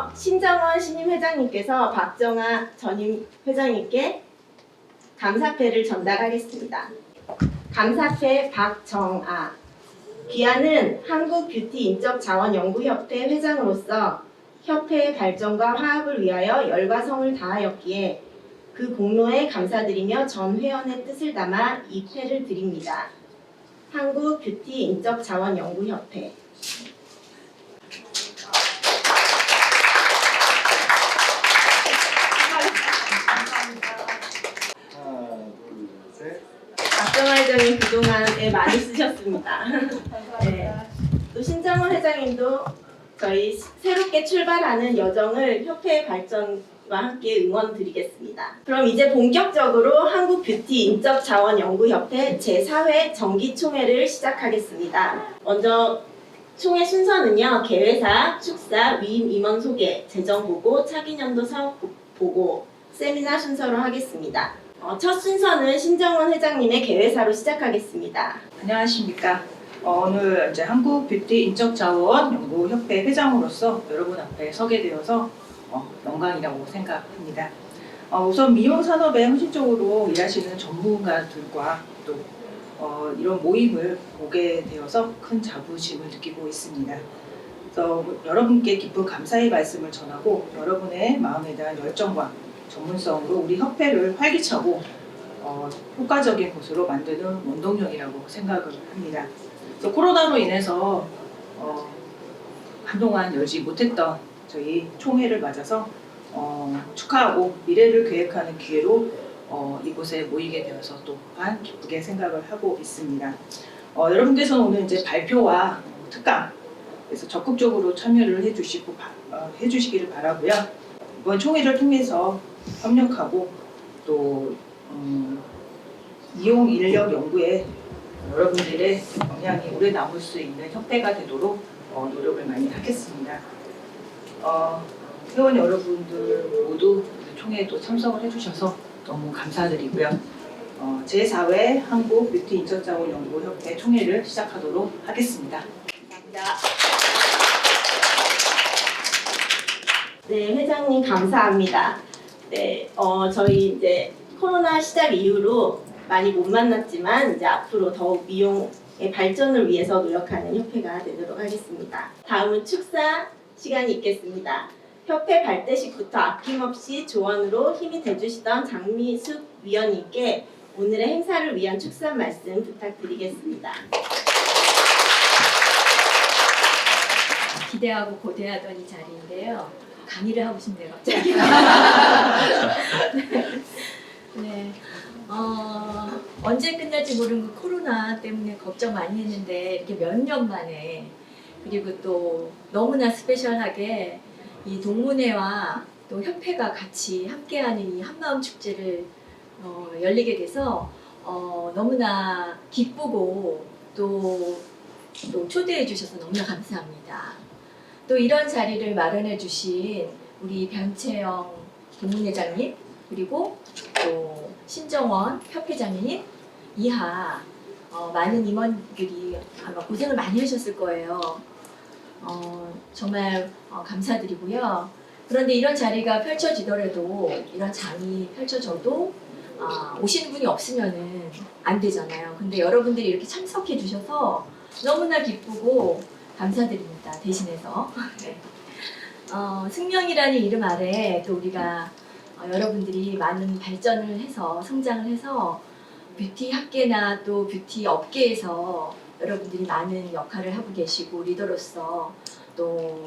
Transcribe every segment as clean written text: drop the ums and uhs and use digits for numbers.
이어서 신정원 신임 회장님께서 박정아 전임 회장님께 감사패를 전달하겠습니다. 감사패 박정아. 귀하는 한국뷰티인적자원연구협회 회장으로서 협회의 발전과 화합을 위하여 열과 성을 다하였기에 그 공로에 감사드리며 전 회원의 뜻을 담아 이 패를 드립니다. 한국뷰티인적자원연구협회. 박정아 회장님 그동안에 많이 쓰셨습니다. 네. 또 신정원 회장님도 저희 새롭게 출발하는 여정을 협회의 발전과 함께 응원 드리겠습니다. 그럼 이제 본격적으로 한국뷰티인적자원연구협회 제4회 정기총회를 시작하겠습니다. 먼저 총회 순서는요. 개회사, 축사, 위임 임원 소개, 재정보고, 차기년도 사업보고, 세미나 순서로 하겠습니다. 첫 순서는 신정원 회장님의 개회사로 시작하겠습니다. 안녕하십니까. 오늘 이제 한국뷰티인적자원연구협회 회장으로서 여러분 앞에 서게 되어서 영광이라고 생각합니다. 우선 미용 산업에 헌신적으로 일하시는 전문가들과 또 이런 모임을 보게 되어서 큰 자부심을 느끼고 있습니다. 그래서 여러분께 깊은 감사의 말씀을 전하고 여러분의 마음에 대한 열정과 전문성으로 우리 협회를 활기차고 효과적인 곳으로 만드는 원동력이라고 생각을 합니다. 그래서 코로나로 인해서 한동안 열지 못했던 저희 총회를 맞아서 축하하고 미래를 계획하는 기회로 이곳에 모이게 되어서 또한 기쁘게 생각을 하고 있습니다. 여러분께서는 오늘 이제 발표와 특강 그래서 적극적으로 참여를 해주시기를 바라고요. 이번 총회를 통해서 협력하고 또 이용 인력 연구에 여러분들의 영향이 오래 남을 수 있는 협회가 되도록 노력을 많이 하겠습니다. 회원 여러분들 모두 총회에 또 참석을 해주셔서 너무 감사드리고요. 제4회 한국뷰티인적자원연구협회 총회를 시작하도록 하겠습니다. 감사합니다. 네, 회장님 감사합니다. 네, 저희 이제 코로나 시작 이후로 많이 못 만났지만 이제 앞으로 더욱 미용의 발전을 위해서 노력하는 협회가 되도록 하겠습니다. 다음은 축사 시간이 있겠습니다. 협회 발대식부터 아낌없이 조언으로 힘이 돼주시던 장미숙 위원님께 오늘의 행사를 위한 축사 말씀 부탁드리겠습니다. 기대하고 고대하던 이 자리인데요. 강의를 하고 싶네요, 갑자기. 네. 언제 끝날지 모르는 코로나 때문에 걱정 많이 했는데 이렇게 몇 년 만에 그리고 또 너무나 스페셜하게 이 동문회와 또 협회가 같이 함께하는 이 한마음 축제를 열리게 돼서 너무나 기쁘고 또 초대해 주셔서 너무나 감사합니다. 또 이런 자리를 마련해 주신 우리 변채영 동문회장님 그리고 또 신정원 협회장님 이하 많은 임원들이 아마 고생을 많이 하셨을 거예요. 정말 감사드리고요. 그런데 이런 자리가 펼쳐지더라도 이런 장이 펼쳐져도 오시는 분이 없으면은 안 되잖아요. 근데 여러분들이 이렇게 참석해 주셔서 너무나 기쁘고 감사드립니다. 대신해서. 네. 승명이라는 이름 아래 또 우리가 여러분들이 많은 발전을 해서 성장을 해서 뷰티 학계나 또 뷰티 업계에서 여러분들이 많은 역할을 하고 계시고 리더로서 또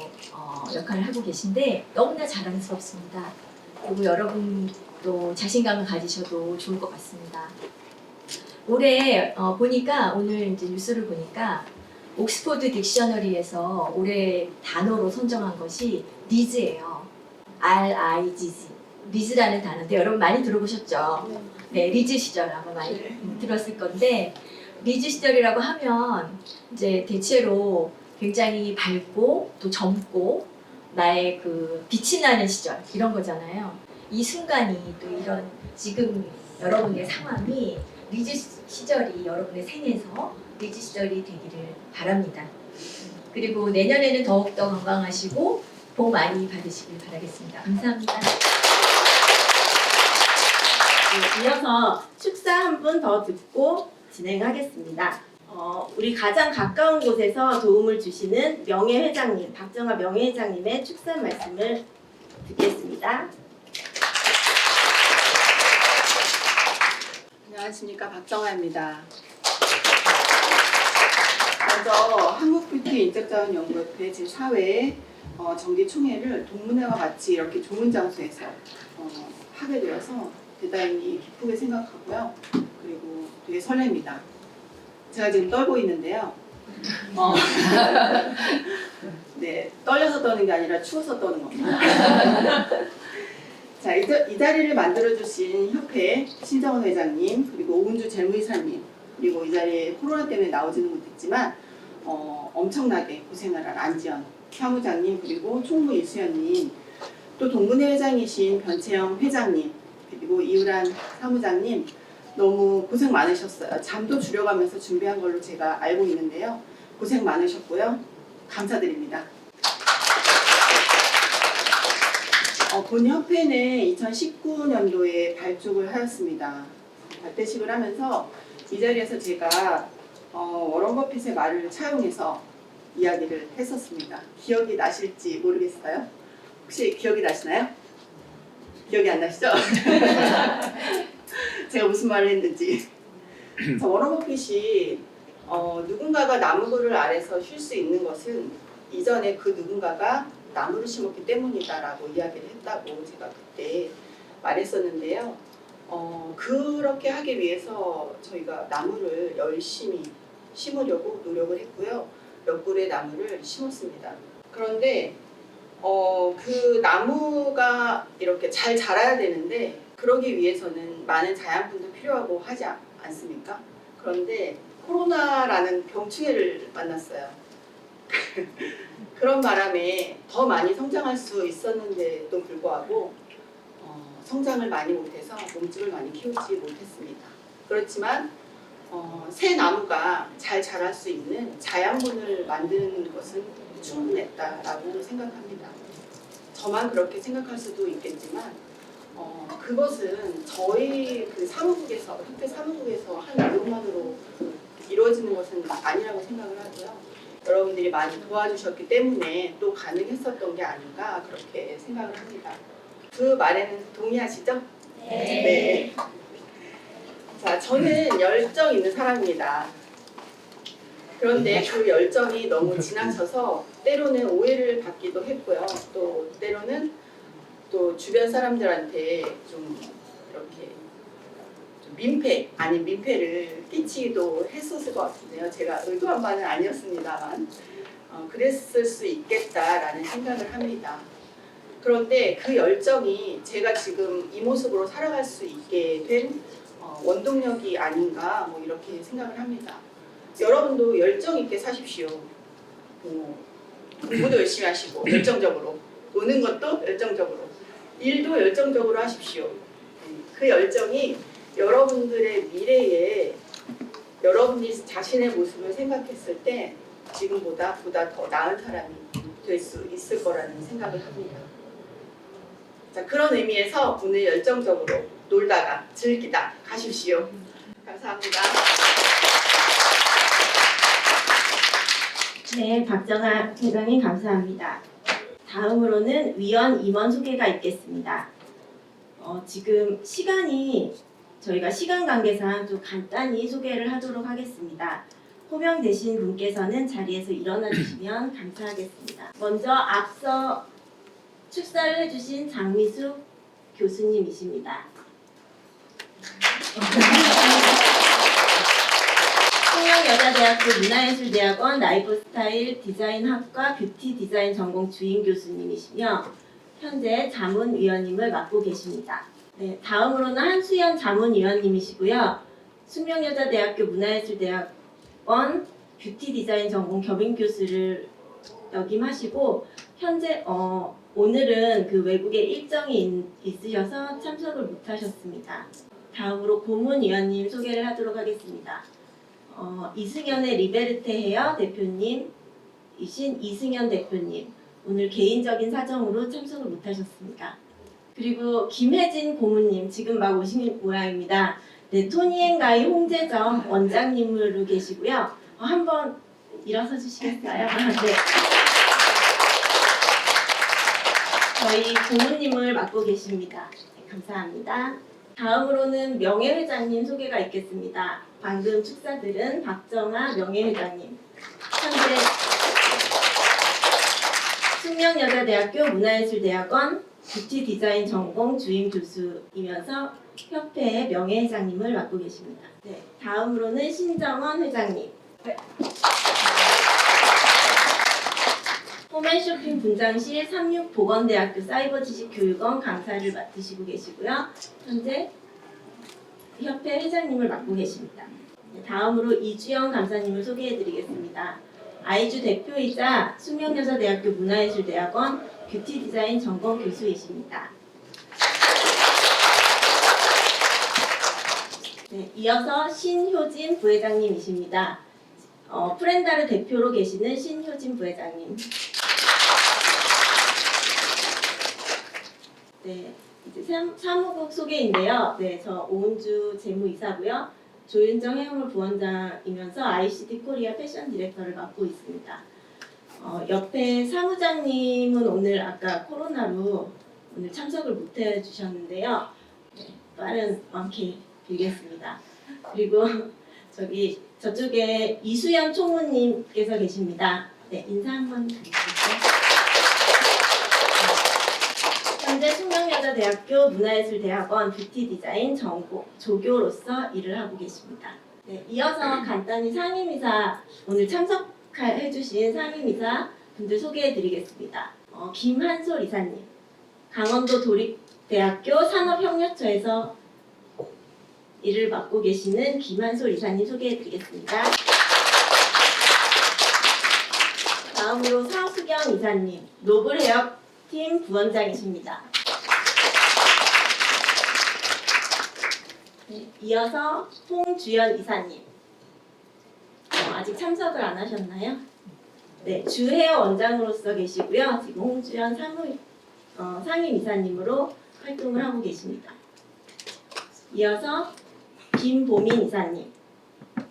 역할을 하고 계신데 너무나 자랑스럽습니다. 그리고 여러분도 자신감을 가지셔도 좋을 것 같습니다. 올해 보니까 오늘 이제 뉴스를 보니까 옥스포드 딕셔너리에서 올해 단어로 선정한 것이 리즈예요. R-I-Z. 리즈라는 단어인데 여러분 많이 들어보셨죠? 네, 리즈 시절 아마 많이 들었을 건데 리즈 시절이라고 하면 이제 대체로 굉장히 밝고 또 젊고 나의 그 빛이 나는 시절 이런 거잖아요. 이 순간이 또 이런 지금 여러분의 상황이 리즈 시절이 여러분의 생에서 리즈 시절이 되기를 바랍니다. 그리고 내년에는 더욱더 건강하시고 복 많이 받으시길 바라겠습니다. 감사합니다. 네, 이어서 축사 한 분 더 듣고 진행하겠습니다. 우리 가장 가까운 곳에서 도움을 주시는 명예회장님, 박정아 명예회장님의 축사 말씀을 듣겠습니다. 안녕하십니까, 박정아입니다. 먼저 한국뷰티인적자원연구협회 제4회 정기총회를 동문회와 같이 이렇게 좋은 장소에서 하게 되어서 대단히 기쁘게 생각하고요. 그리고 되게 설렙니다. 제가 지금 떨고 있는데요. 네, 떨려서 떠는 게 아니라 추워서 떠는 겁니다. 자, 이 자리를 만들어주신 협회 신정원 회장님, 그리고 오은주 재무이사님, 그리고 이 자리에 코로나 때문에 나오지는 못했지만 엄청나게 고생을 한 안지연 사무장님, 그리고 총무 이수연님, 또 동문회 회장이신 변채영 회장님, 그리고 이우란 사무장님 너무 고생 많으셨어요. 잠도 줄여가면서 준비한 걸로 제가 알고 있는데요. 고생 많으셨고요. 감사드립니다. 본 협회는 2019년도에 발족을 하였습니다. 발대식을 하면서 이 자리에서 제가 워런 버핏의 말을 차용해서 이야기를 했었습니다. 기억이 나실지 모르겠어요. 혹시 기억이 나시나요? 기억이 안 나시죠? 제가 무슨 말을 했는지. 워런 버핏이 누군가가 나무그를 아래서 쉴 수 있는 것은 이전에 그 누군가가 나무를 심었기 때문이다라고 이야기를 했다고 제가 그때 말했었는데요. 그렇게 하기 위해서 저희가 나무를 열심히 심으려고 노력을 했고요. 몇 그루의 나무를 심었습니다. 그런데 그 나무가 이렇게 잘 자라야 되는데 그러기 위해서는 많은 자양분도 필요하고 하지 않습니까? 그런데 코로나라는 병충해를 만났어요. 그런 바람에 더 많이 성장할 수 있었는데도 불구하고 성장을 많이 못해서 몸집을 많이 키우지 못했습니다. 그렇지만 새 나무가 잘 자랄 수 있는 자양분을 만드는 것은 충분했다라고 생각합니다. 저만 그렇게 생각할 수도 있겠지만 그것은 저희 그 사무국에서, 협회 사무국에서 한 노력만으로 이루어지는 것은 아니라고 생각을 하고요. 여러분들이 많이 도와주셨기 때문에 또 가능했었던 게 아닌가 그렇게 생각을 합니다. 그 말에는 동의하시죠? 네. 자, 저는 열정 있는 사람입니다. 그런데 그 열정이 너무 지나쳐서 때로는 오해를 받기도 했고요. 또 때로는 또 주변 사람들한테 좀 이렇게 좀 민폐 아닌 민폐를 끼치기도 했었을 것 같은데요. 제가 의도한 바는 아니었습니다만 그랬을 수 있겠다라는 생각을 합니다. 그런데 그 열정이 제가 지금 이 모습으로 살아갈 수 있게 된 원동력이 아닌가 뭐 이렇게 생각을 합니다. 여러분도 열정 있게 사십시오. 공부도 열심히 하시고 열정적으로, 노는 것도 열정적으로, 일도 열정적으로 하십시오. 그 열정이 여러분들의 미래에 여러분이 자신의 모습을 생각했을 때 지금보다 더 나은 사람이 될 수 있을 거라는 생각을 합니다. 자, 그런 의미에서 오늘 열정적으로 놀다가 즐기다 가십시오. 감사합니다. 네, 박정아 회장님 감사합니다. 다음으로는 위원 임원 소개가 있겠습니다. 지금 시간이 저희가 시간 관계상 좀 간단히 소개를 하도록 하겠습니다. 호명되신 분께서는 자리에서 일어나 주시면 감사하겠습니다. 먼저 앞서 축사를 해주신 장미숙 교수님이십니다. 숙명여자대학교 문화예술대학원 라이프스타일 디자인학과 뷰티 디자인 전공 주임 교수님이시며 현재 자문위원님을 맡고 계십니다. 네, 다음으로는 한수연 자문위원님이시고요. 숙명여자대학교 문화예술대학원 뷰티 디자인 전공 겸임 교수를 역임하시고 현재 오늘은 그 외국에 일정이 있으셔서 참석을 못하셨습니다. 다음으로 고문위원님 소개를 하도록 하겠습니다. 이승연의 리베르테 헤어 대표님이신 이승연 대표님, 오늘 개인적인 사정으로 참석을 못하셨습니다. 그리고 김혜진 고문님 지금 막 오신 모양입니다. 네, 토니앤가이 홍제점 원장님으로 계시고요. 한번 일어서 주시겠어요? 네. 저희 고문님을 맡고 계십니다. 네, 감사합니다. 다음으로는 명예회장님 소개가 있겠습니다. 방금 축사들은 박정아 명예회장님. 현재 숙명여자대학교 문화예술대학원 뷰티 디자인 전공 주임 교수이면서 협회의 명예회장님을 맡고 계십니다. 네, 다음으로는 신정원 회장님. 네. 홈앤쇼핑 분장실 36보건대학교 사이버지식교육원 강사를 맡으시고 계시고요. 현재 협회 회장님을 맡고 계십니다. 네, 다음으로 이주영 강사님을 소개해드리겠습니다. 아이주 대표이자 숙명여자대학교 문화예술대학원 뷰티 디자인 전공 교수이십니다. 네, 이어서 신효진 부회장님이십니다. 프렌다르 대표로 계시는 신효진 부회장님. 네, 이제 사무국 소개인데요. 네, 저 오은주 재무이사고요. 조윤정 해영물 부원장이면서 ICT 코리아 패션 디렉터를 맡고 있습니다. 옆에 사무장님은 오늘 아까 코로나로 오늘 참석을 못 해주셨는데요. 네, 빠른 완쾌 빌겠습니다. 그리고 저쪽에 이수연 총무님께서 계십니다. 네, 인사 한번 드리실까요? 현재 숙명여자대학교 문화예술대학원 뷰티 디자인 전공 조교로서 일을 하고 계십니다. 네, 이어서 간단히 상임이사 오늘 참석해주신 상임이사 분들 소개해드리겠습니다. 김한솔 이사님, 강원도 도립대학교 산업협력처에서 일을 맡고 계시는 김한솔 이사님 소개해드리겠습니다. 다음으로 사수경 이사님, 노블헤어팀 부원장이십니다. 네, 이어서 홍주연 이사님, 아직 참석을 안 하셨나요? 네, 주헤어 원장으로서 계시고요. 지금 홍주연 상임 이사님으로 활동을 하고 계십니다. 이어서 김보민 이사님, 네,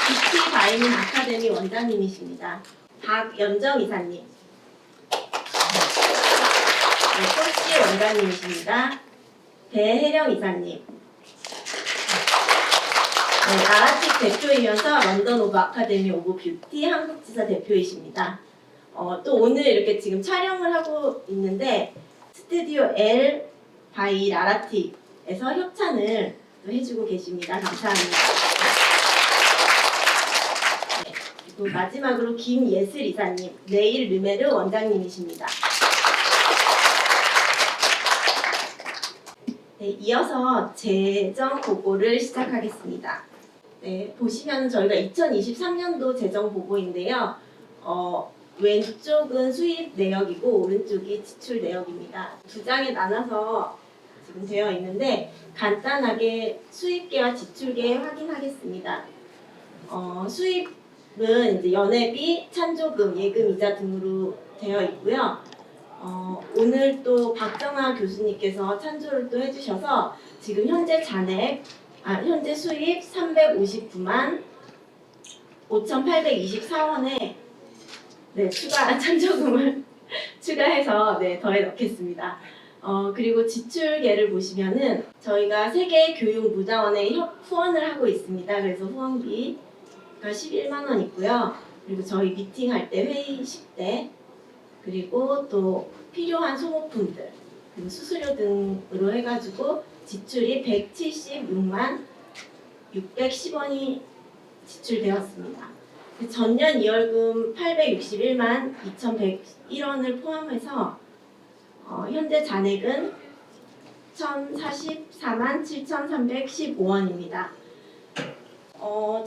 뷰티 바이닝 아카데미 원장님이십니다. 박연정 이사님, 네, 꽃씨 원장님이십니다. 배혜령 이사님, 네, 아라틱 대표이면서 런던 오브 아카데미 오브 뷰티 한국지사 대표이십니다. 또 오늘 이렇게 지금 촬영을 하고 있는데 스튜디오 L 바이 라라틱에서 협찬을 또 해주고 계십니다. 감사합니다. 네, 그리고 마지막으로 김예슬 이사님, 네일 르메르 원장님이십니다. 네, 이어서 재정 보고를 시작하겠습니다. 네, 보시면 저희가 2023년도 재정 보고인데요. 왼쪽은 수입 내역이고 오른쪽이 지출 내역입니다. 두 장에 나눠서 지금 되어 있는데 간단하게 수입계와 지출계 확인하겠습니다. 수입은 이제 연회비, 찬조금, 예금, 이자 등으로 되어 있고요. 오늘 또 박정아 교수님께서 찬조를 또 해주셔서 지금 현재 현재 수입 359만 5,824원에 네, 추가 찬조금을 추가해서 네, 더해 넣겠습니다. 그리고 지출계를 보시면은 저희가 세계교육무자원에 후원을 하고 있습니다. 그래서 후원비가 11만 원 있고요. 그리고 저희 미팅할 때 회의식 때 그리고 또 필요한 소모품들 그리고 수수료 등으로 해가지고 지출이 176만 610원이 지출되었습니다. 전년 2월금 861만 2,101원을 포함해서 현재 잔액은 1,044만 7,315원입니다.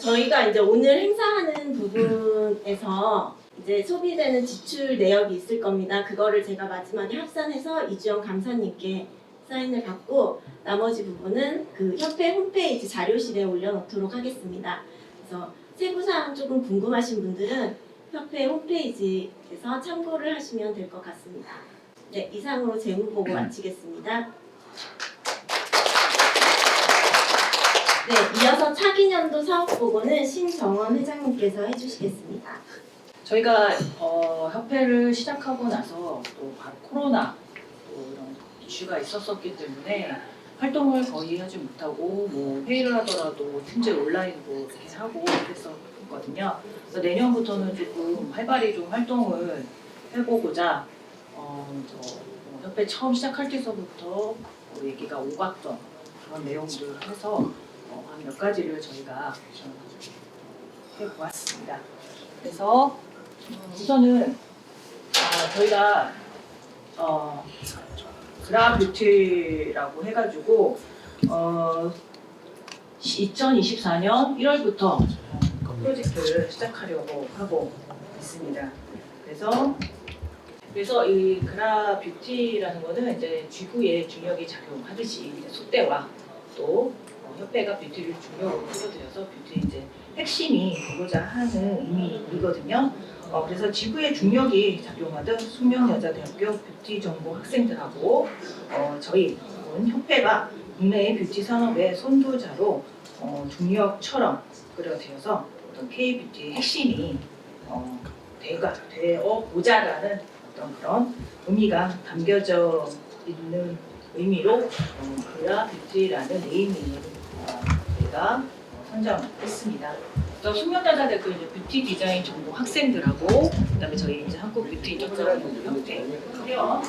저희가 이제 오늘 행사하는 부분에서 이제 소비되는 지출 내역이 있을 겁니다. 그거를 제가 마지막에 합산해서 이주영 감사님께 사인을 받고 나머지 부분은 그 협회 홈페이지 자료실에 올려놓도록 하겠습니다. 그래서 세부사항 조금 궁금하신 분들은 협회 홈페이지에서 참고를 하시면 될 것 같습니다. 네, 이상으로 재무보고 마치겠습니다. 네, 이어서 차기년도 사업보고는 신정원 회장님께서 해주시겠습니다. 저희가 협회를 시작하고 나서 또 바로 코로나 또 이런 이슈가 있었었기 때문에 활동을 거의 하지 못하고 뭐 회의를 하더라도 팀제 온라인으로 이렇게 하고 했었거든요. 그래서 내년부터는 조금 활발히 좀 활동을 해보고자 협회 처음 시작할 때서부터 얘기가 오갔던 그런 내용들을 해서 한 몇 가지를 저희가 해보았습니다. 그래서 우선은 저희가 그라뷰티라고 해가지고 2024년 1월부터 프로젝트를 시작하려고 하고 있습니다. 그래서 이 그라뷰티라는 거는 이제 쥐구에 중력이 작용하듯이 이제 속대와 또 협회가 뷰티를 중력으로 끌어들여서 뷰티의 이제 핵심이 되고자 하는 의미이거든요. 그래서 지구의 중력이 작용하듯 숙명여자대학교 뷰티 전공 학생들하고 저희 협회가 국내의 뷰티 산업의 선두자로 중력처럼 끌어들여서 어떤 K-뷰티의 핵심이 되어 보자라는 어떤 그런 의미가 담겨져 있는 의미로 그라뷰티라는 네이밍을 저희가 선정했습니다. 숙명여자대학교 뷰티 디자인 전공 학생들하고 그다음에 저희 이제 한국 뷰티 인적자원협회 협회에서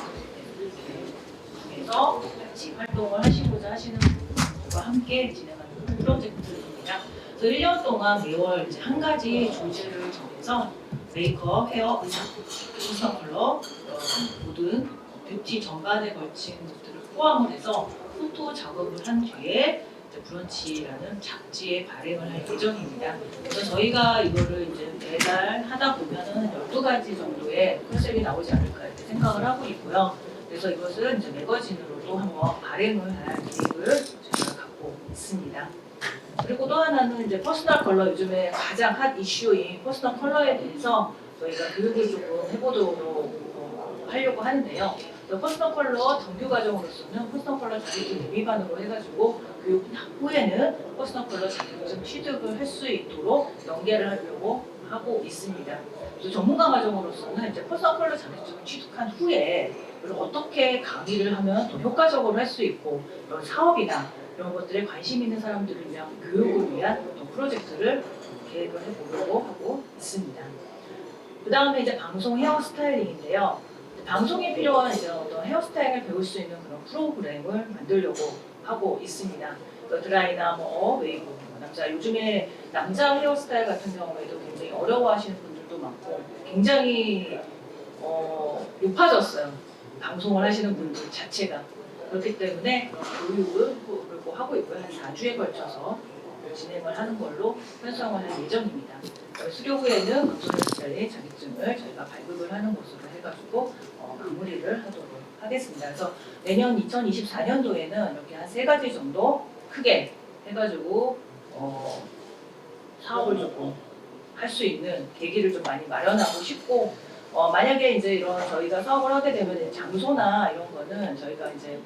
같이 활동을 하시고자 하시는 분들과 함께 진행하는 프로젝트입니다. 그래서 1년 동안 매월 이제 한 가지 주제를 정해서 메이크업, 헤어, 의상, 퍼스널 컬러 모든 뷰티 전반에 걸친 것들을 포함을 해서 포토 작업을 한 뒤에 브런치라는 잡지에 발행을 할 예정입니다. 그래서 저희가 이거를 이제 매달 하다 보면은 12가지 정도의 컨셉이 나오지 않을까 이렇게 생각을 하고 있고요. 그래서 이것을 이제 매거진으로도 한번 발행을 할 계획을 저희가 갖고 있습니다. 그리고 또 하나는 이제 퍼스널 컬러, 요즘에 가장 핫 이슈인 퍼스널 컬러에 대해서 저희가 교육을 조금 해보도록 하려고 하는데요. 퍼스널 컬러 정규 과정으로서는 퍼스널 컬러 자격증 예비반으로 해가지고 교육 후에는 퍼스널 컬러 자격증 취득을 할 수 있도록 연계를 하려고 하고 있습니다. 그래서 전문가 과정으로서는 이제 퍼스널 컬러 자격증을 취득한 후에 그걸 어떻게 강의를 하면 더 효과적으로 할 수 있고 이런 사업이나 이런 것들에 관심 있는 사람들을 위한 교육을 위한 어떤 프로젝트를 계획을 해보려고 하고 있습니다. 그 다음에 이제 방송 헤어 스타일링인데요. 방송에 필요한 이제 어떤 헤어스타일을 배울 수 있는 그런 프로그램을 만들려고 하고 있습니다. 드라이나 웨이브, 남자 요즘에 남자 헤어스타일 같은 경우에도 굉장히 어려워하시는 분들도 많고 굉장히 높아졌어요. 방송을 하시는 분들 자체가 그렇기 때문에 교육을 하고 있고요. 한 4주에 걸쳐서 진행을 하는 걸로 편성을 할 예정입니다. 수료 후에는 방송 스타일의 자격증을 저희가 발급을 하는 것으로 해가지고 마무리를 하도록 하겠습니다. 그래서 내년 2024년도에는 이렇게 한 3가지 정도 크게 해가지고 사업을 조금 할 수 있는 계기를 좀 많이 마련하고 싶고 만약에 이제 이런 저희가 사업을 하게 되면 장소나 이런 거는 저희가 이제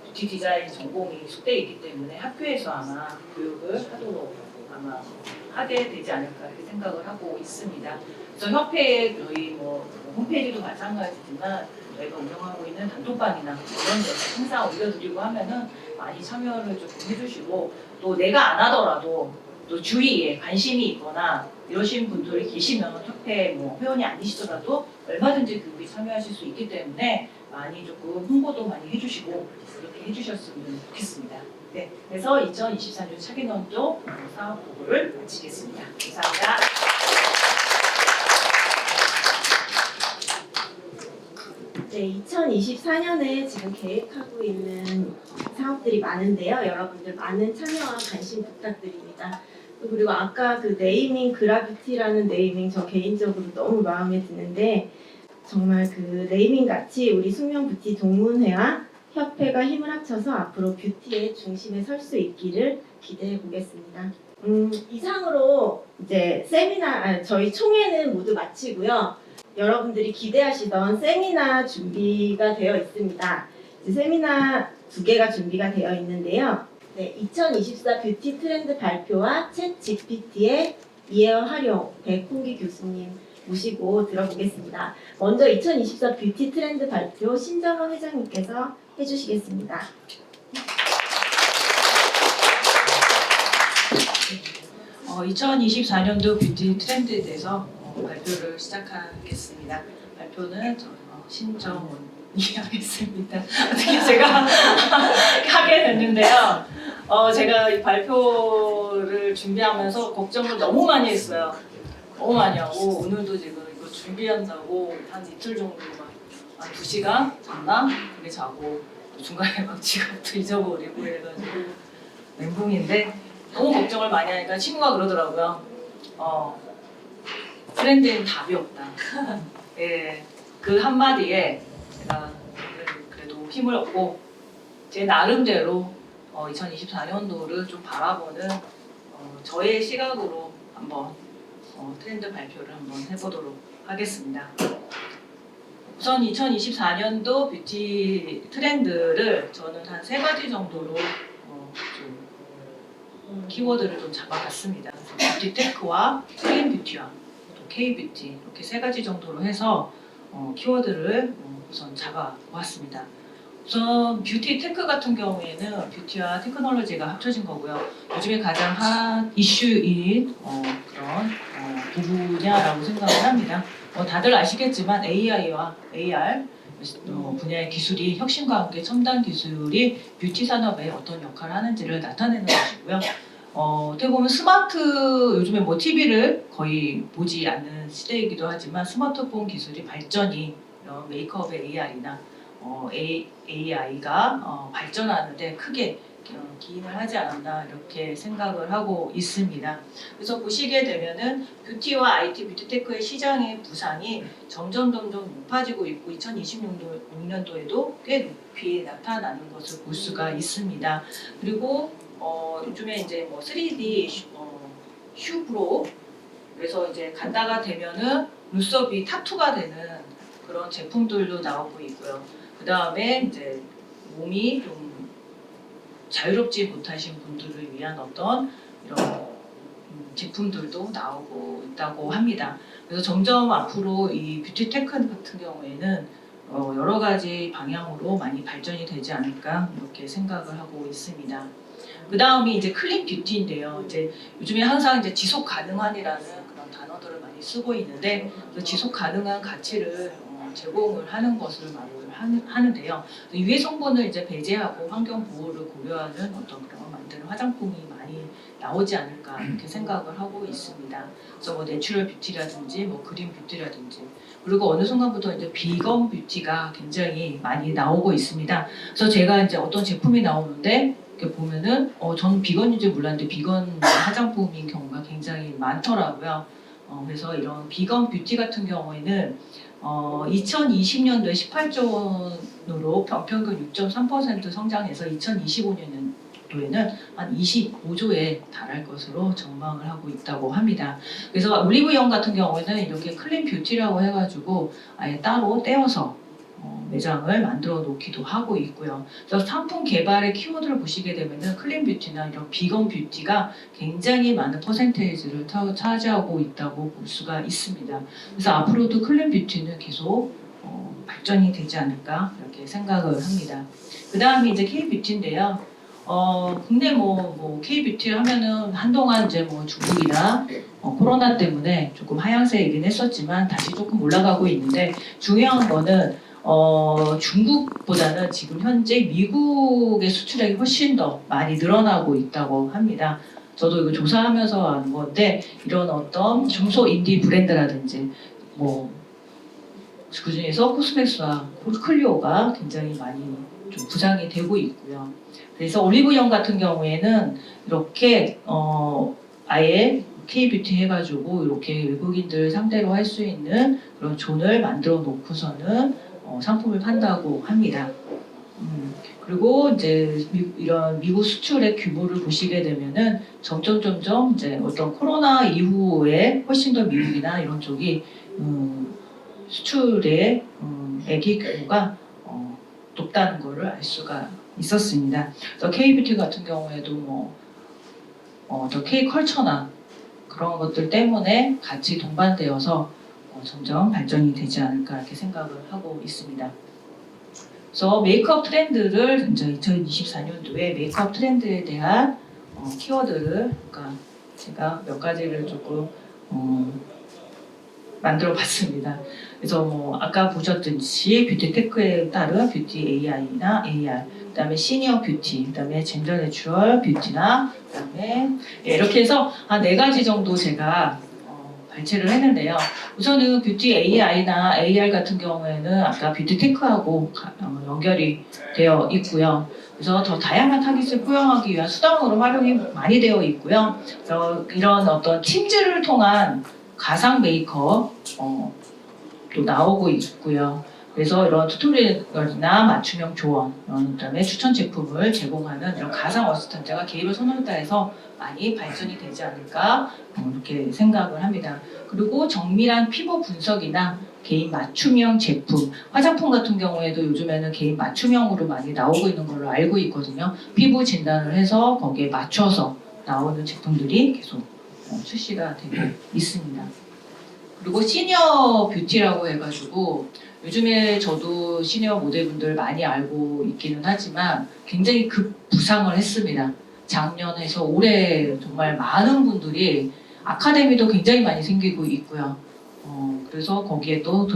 뷰티 디자인 전공이 숙대에 있기 때문에 학교에서 아마 교육을 하도록 아마 하게 되지 않을까 이렇게 생각을 하고 있습니다. 그래서 협회에 저희 홈페이지도 마찬가지지만 저희가 운영하고 있는 단톡방이나 이런 데서 항상 올려드리고 하면은 많이 참여를 조금 해주시고 또 내가 안 하더라도 또 주위에 관심이 있거나 이러신 분들이 계시면 협회 회원이 아니시더라도 얼마든지 교육에 참여하실 수 있기 때문에 많이 조금 홍보도 많이 해주시고 그렇게 해주셨으면 좋겠습니다. 네, 그래서 2024년 차기년도 사업 보고를 마치겠습니다. 감사합니다. 네, 2024년에 지금 계획하고 있는 사업들이 많은데요. 여러분들 많은 참여와 관심 부탁드립니다. 그리고 아까 그 네이밍 그라뷰티라는 네이밍 저 개인적으로 너무 마음에 드는데 정말 그 네이밍 같이 우리 숙명 뷰티 동문회와 협회가 힘을 합쳐서 앞으로 뷰티의 중심에 설 수 있기를 기대해 보겠습니다. 이상으로 이제 저희 총회는 모두 마치고요. 여러분들이 기대하시던 세미나 준비가 되어 있습니다. 이제 세미나 2개가 준비가 되어 있는데요. 네, 2024 뷰티 트렌드 발표와 챗 GPT의 이해와 활용, 백홍기 교수님 모시고 들어보겠습니다. 먼저 2024 뷰티 트렌드 발표 신정원 회장님께서 해주시겠습니다. 2024년도 뷰티 트렌드에 대해서 발표를 시작하겠습니다. 발표는 신정원이 하겠습니다. 어떻게 제가 하게 됐는데요. 제가 이 발표를 준비하면서 걱정을 너무 많이 했어요. 너무 많이 하고 오늘도 지금 이거 준비한다고 한 이틀 정도 한 2시간 잤나? 그게 자고 중간에 막 지갑도 잊어버리고 이래가지고 멘붕인데 너무 걱정을 많이 하니까 친구가 그러더라고요. 트렌드엔 답이 없다. 예, 그 한마디에 제가 그래도 힘을 얻고 제 나름대로 2024년도를 좀 바라보는 저의 시각으로 한번 트렌드 발표를 한번 해보도록 하겠습니다. 우선 2024년도 뷰티 트렌드를 저는 한 3가지 정도로 좀 키워드를 좀 잡아봤습니다. 뷰티 테크와 클린 뷰티와 또 K 뷰티 이렇게 3가지 정도로 해서 키워드를 우선 잡아보았습니다. 우선 뷰티 테크 같은 경우에는 뷰티와 테크놀로지가 합쳐진 거고요. 요즘에 가장 핫 이슈인 그런 부분이라고 생각을 합니다. 다들 아시겠지만 AI와 AR 분야의 기술이 혁신과 함께 첨단 기술이 뷰티 산업에 어떤 역할을 하는지를 나타내는 것이고요. 어떻게 보면 요즘에 뭐 TV를 거의 보지 않는 시대이기도 하지만 스마트폰 기술이 발전이 이런 메이크업의 AR이나 AI가 발전하는데 크게 기인을 하지 않았나 이렇게 생각을 하고 있습니다. 그래서 보시게 되면은 뷰티와 IT, 뷰티테크의 시장의 부상이 점점 높아지고 있고 2026년도에도 꽤 높이 나타나는 것을 볼 수가 있습니다. 그리고 요즘에 이제 뭐 3D 슈브로 그래서 이제 간다가 되면은 눈썹이 타투가 되는 그런 제품들도 나오고 있고요. 그 다음에 이제 몸이 좀 자유롭지 못하신 분들을 위한 어떤 이런 제품들도 나오고 있다고 합니다. 그래서 점점 앞으로 이 뷰티 테크 같은 경우에는 여러 가지 방향으로 많이 발전이 되지 않을까 이렇게 생각을 하고 있습니다. 그 다음이 이제 클린 뷰티인데요. 이제 요즘에 항상 이제 지속 가능한이라는 그런 단어들을 많이 쓰고 있는데 그 지속 가능한 가치를 제공을 하는 것을 말을 하는데요. 유해 성분을 이제 배제하고 환경 보호를 고려하는 어떤 그런 만드는 화장품이 많이 나오지 않을까 이렇게 생각을 하고 있습니다. 그래서 뭐 내추럴 뷰티라든지 뭐 그린 뷰티라든지 그리고 어느 순간부터 이제 비건 뷰티가 굉장히 많이 나오고 있습니다. 그래서 제가 이제 어떤 제품이 나오는데 이렇게 보면은 저는 비건인지 몰랐는데 비건 화장품인 경우가 굉장히 많더라고요. 그래서 이런 비건 뷰티 같은 경우에는 2020년도에 18조 원으로 평균 6.3% 성장해서 2025년도에는 한 25조에 달할 것으로 전망을 하고 있다고 합니다. 그래서 올리브영 같은 경우에는 이렇게 클린 뷰티라고 해가지고 아예 따로 떼어서 매장을 만들어 놓기도 하고 있고요. 그래서 상품 개발의 키워드를 보시게 되면은 클린 뷰티나 이런 비건 뷰티가 굉장히 많은 퍼센테이지를 차지하고 있다고 볼 수가 있습니다. 그래서 앞으로도 클린 뷰티는 계속 발전이 되지 않을까 이렇게 생각을 합니다. 그 다음에 이제 K 뷰티인데요. 국내 뭐 K 뷰티를 하면은 한동안 이제 뭐 중국이나 코로나 때문에 조금 하향세이긴 했었지만 다시 조금 올라가고 있는데 중요한 거는 중국보다는 지금 현재 미국의 수출액이 훨씬 더 많이 늘어나고 있다고 합니다. 저도 이거 조사하면서 아는 건데 이런 어떤 중소 인디 브랜드라든지 뭐 그중에서 코스맥스와 클리오가 굉장히 많이 좀 부상이 되고 있고요. 그래서 올리브영 같은 경우에는 이렇게 아예 K-뷰티 해가지고 이렇게 외국인들 상대로 할 수 있는 그런 존을 만들어 놓고서는 상품을 판다고 합니다. 그리고 이제 이런 미국 수출의 규모를 보시게 되면은 점점 이제 어떤 코로나 이후에 훨씬 더 미국이나 이런 쪽이 수출의 애기 규모가 높다는 것을 알 수가 있었습니다. 그래서 K-뷰티 같은 경우에도 더 K-컬처나 그런 것들 때문에 같이 동반되어서 점점 발전이 되지 않을까 이렇게 생각을 하고 있습니다. 그래서 메이크업 트렌드를 이제 2024년도에 메이크업 트렌드에 대한 키워드를 그러니까 제가 몇 가지를 조금 만들어 봤습니다. 그래서 아까 보셨듯이 뷰티 테크에 따른 뷰티 AI나 AR, 그다음에 시니어 뷰티, 그다음에 젠더 내추럴 뷰티나 그다음에 이렇게 해서 한 4가지 정도 제가 발췌를 했는데요. 우선은 뷰티 AI나 AR 같은 경우에는 아까 뷰티 테크하고 연결이 되어 있고요. 그래서 더 다양한 타깃을 포용하기 위한 수단으로 활용이 많이 되어 있고요. 그래서 이런 어떤 팀즈를 통한 가상 메이크업 또 나오고 있고요. 그래서 이런 튜토리얼이나 맞춤형 조언, 그다음에 추천 제품을 제공하는 이런 가상 어시스턴트가 개입을 선호했다 해서 많이 발전이 되지 않을까 이렇게 생각을 합니다. 그리고 정밀한 피부 분석이나 개인 맞춤형 제품, 화장품 같은 경우에도 요즘에는 개인 맞춤형으로 많이 나오고 있는 걸로 알고 있거든요. 피부 진단을 해서 거기에 맞춰서 나오는 제품들이 계속 출시가 되고 있습니다. 그리고 시니어 뷰티라고 해가지고 요즘에 저도 시니어 모델분들 많이 알고 있기는 하지만 굉장히 급부상을 했습니다. 작년에서 올해 정말 많은 분들이 아카데미도 굉장히 많이 생기고 있고요. 그래서 거기에 또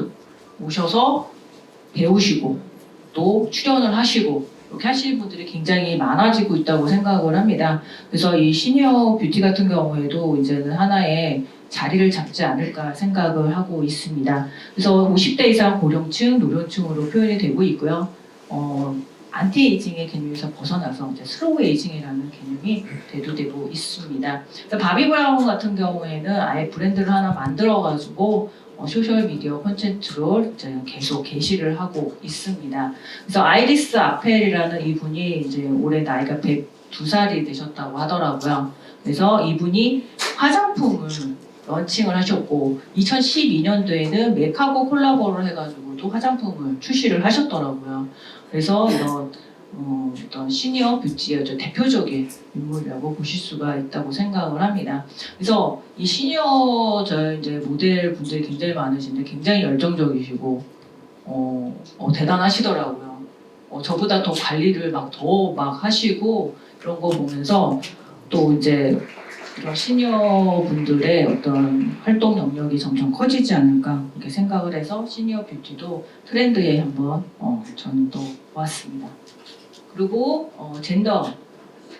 오셔서 배우시고 또 출연을 하시고 이렇게 하시는 분들이 굉장히 많아지고 있다고 생각을 합니다. 그래서 이 시니어 뷰티 같은 경우에도 이제는 하나의 자리를 잡지 않을까 생각을 하고 있습니다. 그래서 50대 이상 고령층, 노령층으로 표현이 되고 있고요. 안티에이징의 개념에서 벗어나서 이제 슬로우 에이징이라는 개념이 대두되고 있습니다. 그래서 바비 브라운 같은 경우에는 아예 브랜드를 하나 만들어가지고 소셜 미디어 콘텐츠로 이제 계속 게시를 하고 있습니다. 그래서 아이리스 아펠이라는 이분이 이제 올해 나이가 102살이 되셨다고 하더라고요. 그래서 이분이 화장품을 런칭을 하셨고 2012년도에는 맥하고 콜라보를 해가지고도 화장품을 출시를 하셨더라고요. 그래서 이런 어떤 시니어 뷰티의 대표적인 인물이라고 보실 수가 있다고 생각을 합니다. 그래서 이 시니어 이제 모델 분들이 굉장히 많으신데 굉장히 열정적이시고 대단하시더라고요. 저보다 더 관리를 더 하시고 이런 거 보면서 또 이제 이런 시니어 분들의 어떤 활동 영역이 점점 커지지 않을까 이렇게 생각을 해서 시니어 뷰티도 트렌드에 한번 저는 또 보았습니다. 그리고 젠더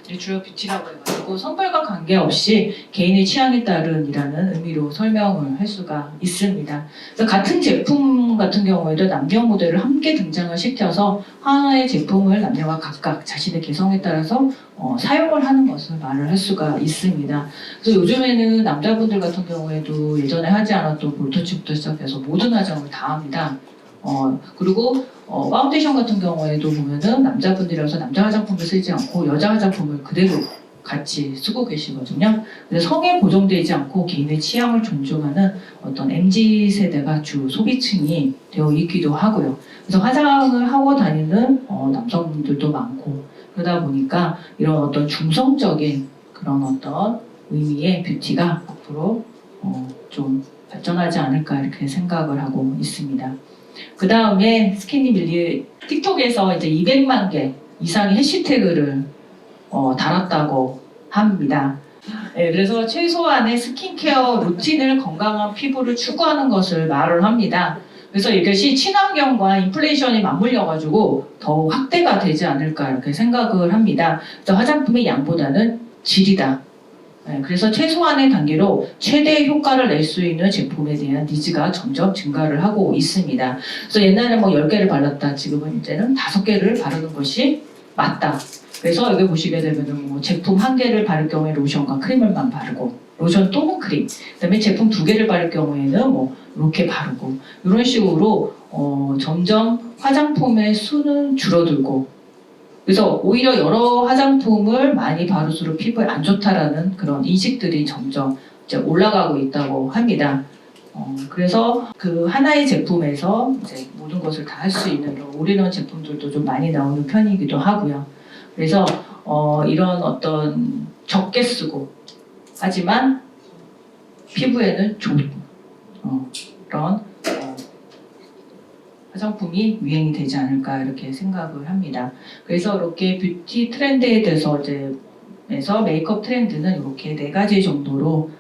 내추럴 뷰티라고 해가지고 성별과 관계없이 개인의 취향에 따른이라는 의미로 설명을 할 수가 있습니다. 그래서 같은 제품 같은 경우에도 남녀 모델을 함께 등장을 시켜서 하나의 제품을 남녀가 각각 자신의 개성에 따라서 사용을 하는 것을 말을 할 수가 있습니다. 그래서 요즘에는 남자분들 같은 경우에도 예전에 하지 않았던 볼터치부터 시작해서 모든 화장을 다 합니다. 그리고 파운데이션 같은 경우에도 보면은 남자분들이라서 남자 화장품을 쓰지 않고 여자 화장품을 그대로 같이 쓰고 계시거든요. 그래서 성에 고정되지 않고 개인의 취향을 존중하는 어떤 MZ세대가 주 소비층이 되어 있기도 하고요. 그래서 화장을 하고 다니는 남성분들도 많고 그러다 보니까 이런 어떤 중성적인 그런 어떤 의미의 뷰티가 앞으로 좀 발전하지 않을까 이렇게 생각을 하고 있습니다. 그 다음에 스키니 밀리 틱톡에서 이제 200만 개 이상의 해시태그를 달았다고 합니다. 네, 그래서 최소한의 스킨케어 루틴을 건강한 피부를 추구하는 것을 말을 합니다. 그래서 이것이 친환경과 인플레이션이 맞물려가지고 더 확대가 되지 않을까 이렇게 생각을 합니다. 그래서 화장품의 양보다는 질이다. 네, 그래서 최소한의 단계로 최대 효과를 낼 수 있는 제품에 대한 니즈가 점점 증가를 하고 있습니다. 그래서 옛날에 10개를 발랐다. 지금은 이제는 5개를 바르는 것이 맞다. 그래서 여기 보시게 되면 제품 1개를 바를 경우에 로션과 크림을만 바르고 로션 또는 크림. 그다음에 제품 2개를 바를 경우에는 이렇게 바르고 이런 식으로 점점 화장품의 수는 줄어들고 그래서 오히려 여러 화장품을 많이 바를수록 피부에 안 좋다라는 그런 인식들이 점점 이제 올라가고 있다고 합니다. 그래서 그 하나의 제품에서 이제 모든 것을 다 할 수 있는 이런 올인원 제품들도 좀 많이 나오는 편이기도 하고요. 그래서 이런 어떤 적게 쓰고 하지만 피부에는 좋은 그런 화장품이 유행이 되지 않을까 이렇게 생각을 합니다. 그래서 이렇게 뷰티 트렌드에 대해서 에서 메이크업 트렌드는 이렇게 4가지 정도로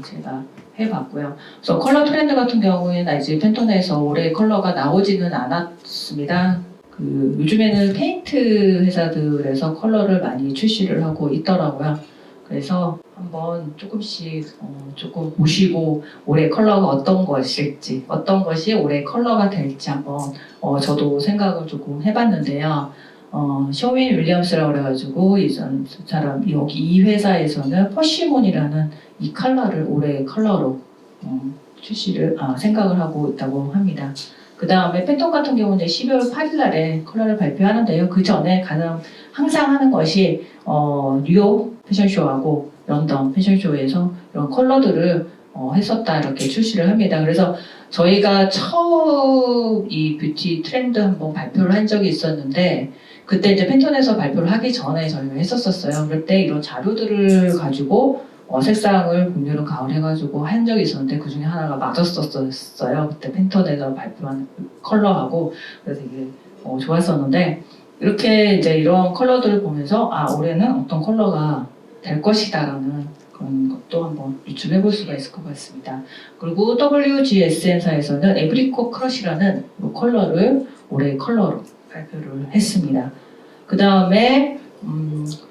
제가 해봤고요. 그래서 컬러 트렌드 같은 경우에는 이제 팬톤에서 올해 컬러가 나오지는 않았습니다. 요즘에는 페인트 회사들에서 컬러를 많이 출시를 하고 있더라고요. 그래서 한번 조금씩 조금 보시고 올해 컬러가 어떤 것일지, 어떤 것이 올해 컬러가 될지 한번 저도 생각을 조금 해봤는데요. 쇼윈 윌리엄스라고 그래가지고 이전 사람 여기 이 회사에서는 퍼시몬이라는 이 컬러를 올해 컬러로 출시를 생각을 하고 있다고 합니다. 그 다음에 팬톤 같은 경우는 12월 8일 날에 컬러를 발표하는데요. 그 전에 항상 하는 것이 뉴욕 패션쇼하고 런던 패션쇼에서 이런 컬러들을 했었다 이렇게 출시를 합니다. 그래서 저희가 처음 이 뷰티 트렌드 한번 발표를 한 적이 있었는데 그때 이제 팬톤에서 발표를 하기 전에 저희가 했었어요. 그럴 때 이런 자료들을 가지고 색상을 공유를 가을해가지고 한 적이 있었는데 그 중에 하나가 맞았었어요. 그때 팬톤에서 발표한 컬러하고 그래서 이게 좋았었는데 이렇게 이제 이런 컬러들을 보면서 올해는 어떤 컬러가 될 것이다라는 그런 것도 한번 유추해 볼 수가 있을 것 같습니다. 그리고 WGSN사에서는 에브리코 크러쉬라는 이 컬러를 올해 컬러로 발표를 했습니다. 그 다음에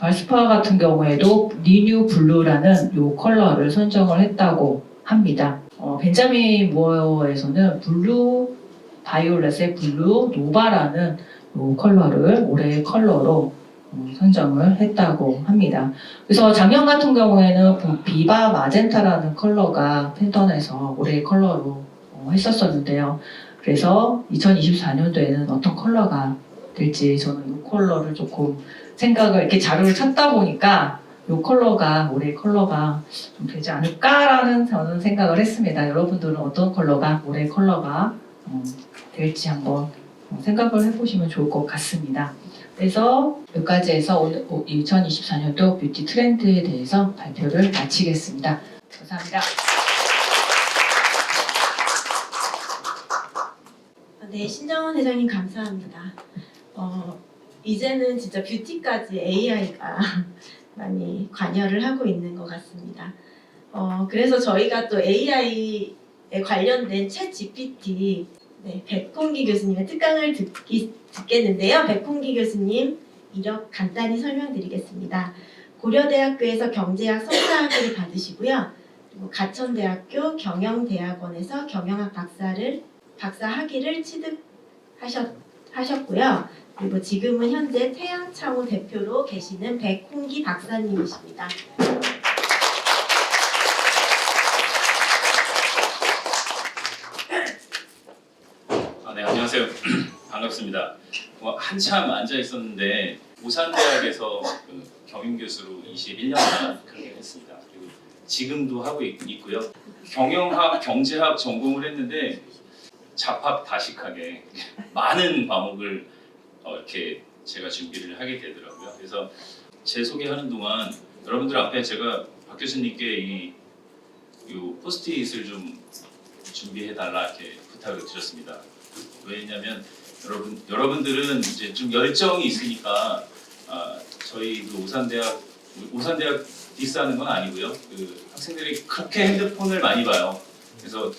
발스파 같은 경우에도 리뉴 블루라는 이 컬러를 선정을 했다고 합니다. 벤자민 무어에서는 블루 바이올렛의 블루 노바라는 이 컬러를 올해 컬러로 선정을 했다고 합니다. 그래서 작년 같은 경우에는 비바 마젠타라는 컬러가 팬톤에서 올해 컬러로 했었었는데요. 그래서 2024년도에는 어떤 컬러가 될지 저는 이 컬러를 조금 생각을 이렇게 자료를 찾다 보니까 이 컬러가 올해 컬러가 좀 되지 않을까라는 저는 생각을 했습니다. 여러분들은 어떤 컬러가 올해 컬러가 될지 한번 생각을 해보시면 좋을 것 같습니다. 그래서 여기까지 해서 오늘 2024년도 뷰티 트렌드에 대해서 발표를 마치겠습니다. 감사합니다. 네, 신정원 회장님 감사합니다. 이제는 진짜 뷰티까지 AI가 많이 관여를 하고 있는 것 같습니다. 그래서 저희가 또 AI에 관련된 챗 GPT 백홍기 교수님의 특강을 듣겠는데요. 백홍기 교수님 이력 간단히 설명드리겠습니다. 고려대학교에서 경제학 석사학위를 받으시고요. 그리고 가천대학교 경영대학원에서 경영학 박사 학위를 취득하셨고요. 그리고 지금은 현재 태양창호 대표로 계시는 백홍기 박사님이십니다. 네, 안녕하세요. 반갑습니다. 한참 앉아 있었는데 우산대학에서 경영 교수로 21년간 근무를 했습니다. 그리고 지금도 하고 있고요. 경영학, 경제학 전공을 했는데 잡학다식하게 많은 과목을 이렇게 제가 준비를 하게 되더라고요. 그래서 제 소개하는 동안 여러분들 앞에 제가 박 교수님께 이 포스트잇을 좀 준비해달라 이렇게 부탁을 드렸습니다. 왜냐하면 여러분들은 이제 좀 열정이 있으니까 저희 우산대학 디스하는 건 아니고요. 학생들이 그렇게 핸드폰을 많이 봐요. 그래서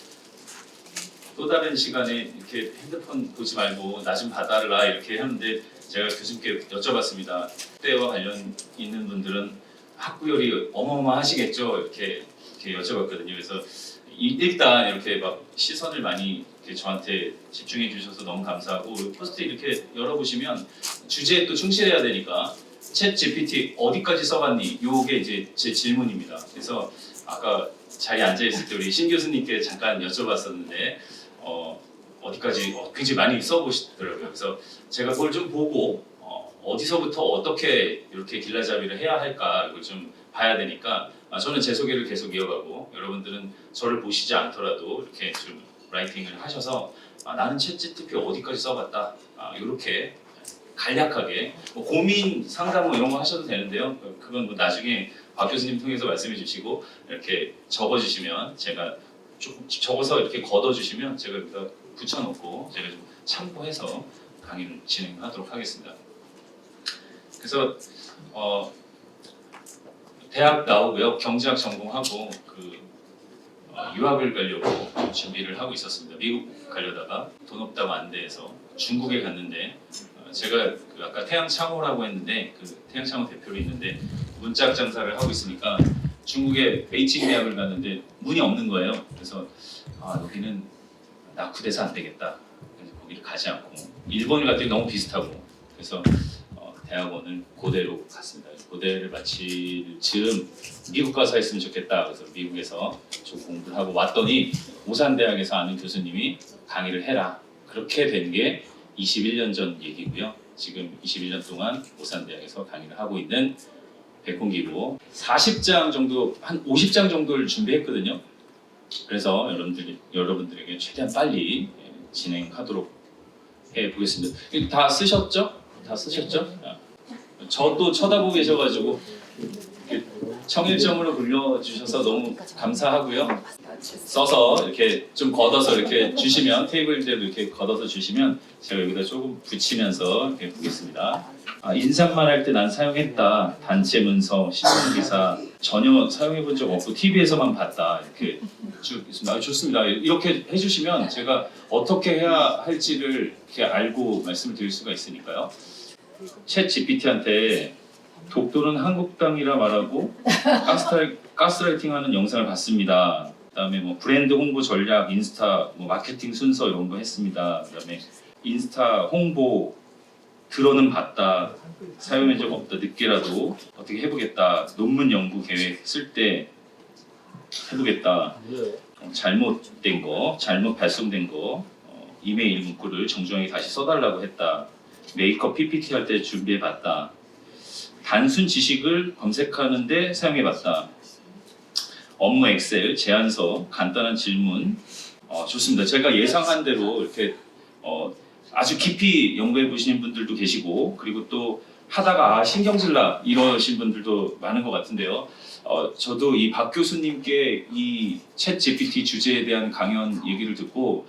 또 다른 시간에 이렇게 핸드폰 보지 말고 나 좀 봐달라 이렇게 하는데 제가 교수님께 여쭤봤습니다. 때와 관련 있는 분들은 학구열이 어마어마하시겠죠? 이렇게 여쭤봤거든요. 그래서 일단 이렇게 막 시선을 많이 이렇게 저한테 집중해 주셔서 너무 감사하고 포스트 이렇게 열어보시면 주제에 또 충실해야 되니까 챗 GPT 어디까지 써봤니? 요게 이제 제 질문입니다. 그래서 아까 자리에 앉아 있을 때 우리 신 교수님께 잠깐 여쭤봤었는데 어디까지 굉장히 많이 써보시더라고요. 그래서 제가 그걸 좀 보고 어디서부터 어떻게 이렇게 길라잡이를 해야 할까 이걸 좀 봐야 되니까 저는 제 소개를 계속 이어가고 여러분들은 저를 보시지 않더라도 이렇게 좀 라이팅을 하셔서 나는 챗GPT 어디까지 써봤다 이렇게 간략하게 뭐 고민 상담 뭐 이런 거 하셔도 되는데요. 그건 뭐 나중에 박 교수님 통해서 말씀해 주시고 이렇게 적어주시면 제가 조금 적어서 이렇게 걷어주시면 제가 여기다 붙여놓고 제가 좀 참고해서 강의를 진행하도록 하겠습니다. 그래서 대학 나오고요. 경제학 전공하고 유학을 가려고 준비를 하고 있었습니다. 미국 가려다가 돈 없다고 안 돼서 중국에 갔는데 제가 아까 태양창호라고 했는데 그 태양창호 대표로 있는데 문짝 장사를 하고 있으니까 중국에 베이징 대학을 갔는데 문이 없는 거예요. 그래서 여기는 낙후돼서 안 되겠다. 그래서 거기를 가지 않고 일본을 갔더니 너무 비슷하고 그래서 대학원을 고대로 갔습니다. 고대를 마칠 즈음 미국 가서 했으면 좋겠다. 그래서 미국에서 좀 공부를 하고 왔더니 오산대학에서 아는 교수님이 강의를 해라. 그렇게 된 게 21년 전 얘기고요. 지금 21년 동안 오산대학에서 강의를 하고 있는 백홍기고 40장 정도, 한 50장 정도를 준비했거든요. 그래서 여러분들에게 최대한 빨리 진행하도록 해보겠습니다. 다 쓰셨죠? 다 쓰셨죠? 저도 쳐다보고 계셔가지고 청일점으로 불러주셔서 너무 감사하고요. 써서 이렇게 좀 걷어서 이렇게 주시면 테이블대로 이렇게 걷어서 주시면 제가 여기다 조금 붙이면서 이렇게 보겠습니다. 인사만 할 때 난 사용했다. 단체 문서, 신문 기사 전혀 사용해본 적 없고 TV에서만 봤다. 이렇게 쭉 있습니다. 좋습니다. 이렇게 해주시면 제가 어떻게 해야 할지를 이렇게 알고 말씀을 드릴 수가 있으니까요. 챗 GPT한테 독도는 한국당이라 말하고 가스라이팅하는 영상을 봤습니다. 그다음에 뭐 브랜드 홍보 전략, 인스타 뭐 마케팅 순서 이런 거 했습니다. 그다음에 인스타 홍보 들어는 봤다. 사용한 적 없다. 늦게라도 어떻게 해보겠다. 논문 연구 계획 쓸 때 해보겠다. 잘못된 거, 잘못 발송된 거, 이메일 문구를 정중하게 다시 써달라고 했다. 메이크업 PPT 할 때 준비해봤다. 단순 지식을 검색하는데 사용해봤다. 업무 엑셀, 제안서, 간단한 질문. 좋습니다. 제가 예상한 대로 이렇게 아주 깊이 연구해 보시는 분들도 계시고 그리고 또 하다가 신경질나 이러신 분들도 많은 것 같은데요. 저도 이 박 교수님께 이 챗 GPT 주제에 대한 강연 얘기를 듣고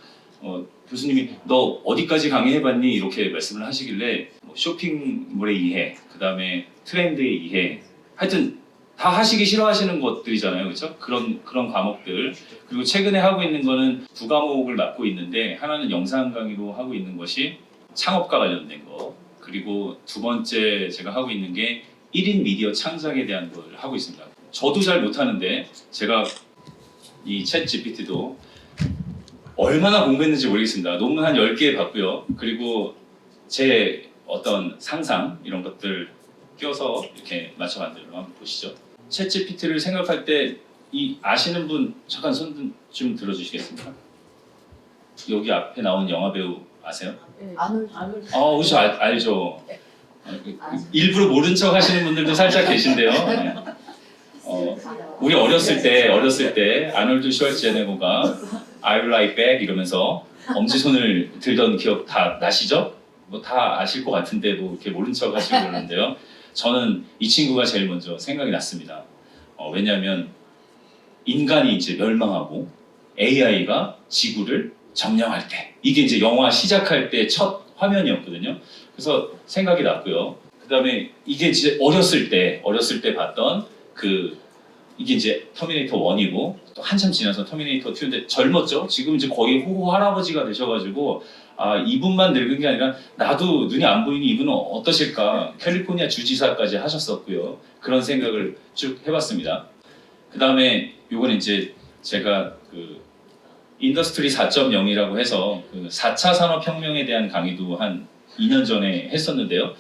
교수님이 너 어디까지 강의해봤니? 이렇게 말씀을 하시길래 쇼핑몰의 이해, 그 다음에 트렌드의 이해, 하여튼 다 하시기 싫어하시는 것들이잖아요, 그렇죠? 그런 과목들. 그리고 최근에 하고 있는 거는 두 과목을 맡고 있는데 하나는 영상 강의로 하고 있는 것이 창업과 관련된 거, 그리고 두 번째 제가 하고 있는 게 1인 미디어 창작에 대한 걸 하고 있습니다. 저도 잘 못하는데 제가 이 챗 GPT도 얼마나 공부했는지 모르겠습니다. 논문 한 10개 봤고요. 그리고 제 어떤 상상 이런 것들 껴서 이렇게 맞춰 만들어 한번 보시죠. 챗 GPT를 생각할 때 이 아시는 분 잠깐 손 좀 들어주시겠습니까? 여기 앞에 나온 영화 배우 아세요? 혹시 알죠? 일부러 모른 척 하시는 분들도 살짝 계신데요. 네. 우리 어렸을 때 아놀드 슈왈츠제네거가 I will lie back 이러면서 엄지손을 들던 기억 다 나시죠? 뭐 다 아실 것 같은데 뭐 이렇게 모른 척 하시고 그러는데요. 저는 이 친구가 제일 먼저 생각이 났습니다. 왜냐하면 인간이 이제 멸망하고 AI가 지구를 점령할 때 이게 이제 영화 시작할 때 첫 화면이었거든요. 그래서 생각이 났고요. 그다음에 이게 이제 어렸을 때 봤던 이게 이제 터미네이터 1이고 또 한참 지나서 터미네이터 2인데 젊었죠. 지금 이제 거의 호호 할아버지가 되셔가지고 이분만 늙은 게 아니라 나도 눈이 안 보이니 이분은 어떠실까. 캘리포니아 주지사까지 하셨었고요. 그런 생각을 쭉 해봤습니다. 그 다음에 요건 이제 제가 인더스트리 4.0이라고 해서 4차 산업혁명에 대한 강의도 한 2년 전에 했었는데요.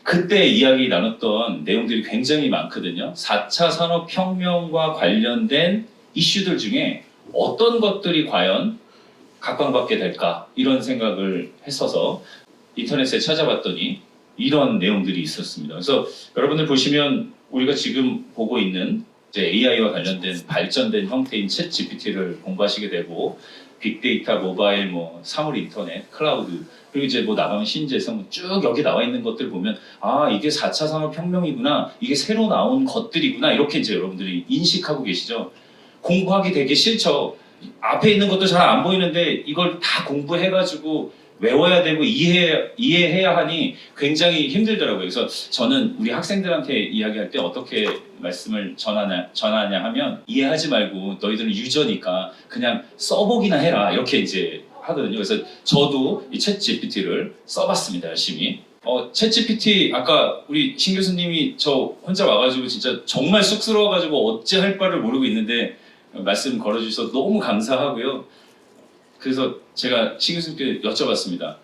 그때 이야기 나눴던 내용들이 굉장히 많거든요. 4차 산업혁명과 관련된 이슈들 중에 어떤 것들이 과연 각광받게 될까 이런 생각을 했어서 인터넷에 찾아봤더니 이런 내용들이 있었습니다. 그래서 여러분들 보시면 우리가 지금 보고 있는 이제 AI와 관련된 발전된 형태인 챗 GPT를 공부하시게 되고 빅데이터, 모바일, 뭐 사물 인터넷, 클라우드 그리고 이제 뭐 나가면 신재생 쭉 여기 나와 있는 것들 보면 아 이게 4차 산업혁명이구나 이게 새로 나온 것들이구나 이렇게 이제 여러분들이 인식하고 계시죠. 공부하기 되게 싫죠. 앞에 있는 것도 잘 안 보이는데 이걸 다 공부해가지고 외워야 되고 이해해야 하니 굉장히 힘들더라고요. 그래서 저는 우리 학생들한테 이야기할 때 어떻게 말씀을 전하냐 하면 이해하지 말고 너희들은 유저니까 그냥 써보기나 해라 이렇게 이제 하거든요. 그래서 저도 이 챗 GPT를 써봤습니다. 열심히. 챗 GPT 아까 우리 신 교수님이 저 혼자 와가지고 진짜 정말 쑥스러워가지고 어찌 할 바를 모르고 있는데 말씀 걸어주셔서 너무 감사하고요. 그래서 제가 신 교수님께 여쭤봤습니다.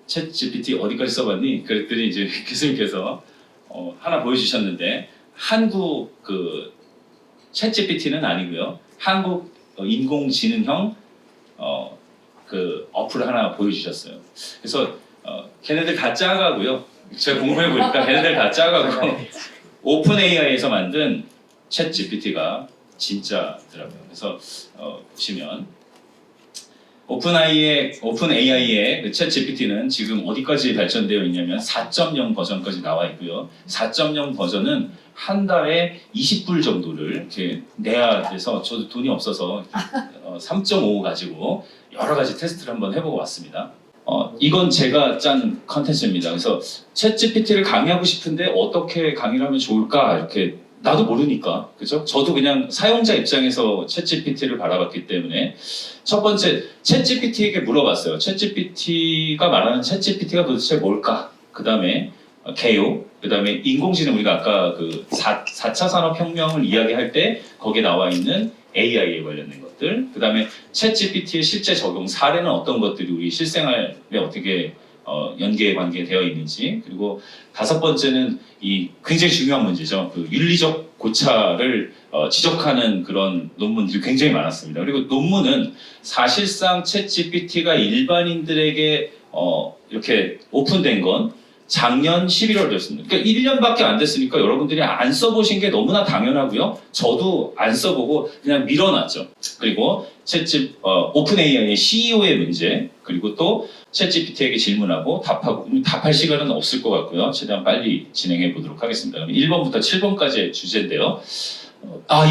챗 GPT 어디까지 써봤니? 그랬더니 이제 교수님께서 하나 보여주셨는데 한국 챗 GPT는 아니고요. 한국 인공지능형 어플을 하나 보여주셨어요. 그래서 걔네들 다 작아고요. 제가 공부해 보니까 걔네들 다 작아고 오픈 AI에서 만든 챗 GPT가 진짜더라고요. 그래서 보시면 오픈 AI의 챗 GPT는 지금 어디까지 발전되어 있냐면 4.0 버전까지 나와 있고요. 4.0 버전은 한 달에 20불 정도를 이렇게 내야 돼서 저도 돈이 없어서 3.5 가지고 여러 가지 테스트를 한번 해보고 왔습니다. 이건 제가 짠 컨텐츠입니다. 그래서 챗 GPT를 강의하고 싶은데 어떻게 강의를 하면 좋을까 이렇게 나도 모르니까 그죠? 저도 그냥 사용자 입장에서 챗 GPT를 바라봤기 때문에 첫 번째 챗 GPT에게 물어봤어요. 챗 GPT가 말하는 챗 GPT가 도대체 뭘까? 그 다음에 개요, 그 다음에 인공지능 우리가 아까 4차 산업혁명을 이야기할 때 거기에 나와 있는 AI에 관련된 것들, 그 다음에 챗 GPT의 실제 적용 사례는 어떤 것들이 우리 실생활에 어떻게 연계 관계되어 있는지, 그리고 다섯 번째는 이 굉장히 중요한 문제죠. 윤리적 고차를 지적하는 그런 논문들이 굉장히 많았습니다. 그리고 논문은 사실상 챗 GPT가 일반인들에게 이렇게 오픈된 건 작년 11월이었습니다. 그러니까 1년밖에 안 됐으니까 여러분들이 안 써보신 게 너무나 당연하고요. 저도 안 써보고 그냥 밀어놨죠. 그리고 오픈 AI의 CEO의 문제, 그리고 또 챗 GPT에게 질문하고 답할 시간은 없을 것 같고요. 최대한 빨리 진행해 보도록 하겠습니다. 1번부터 7번까지의 주제인데요.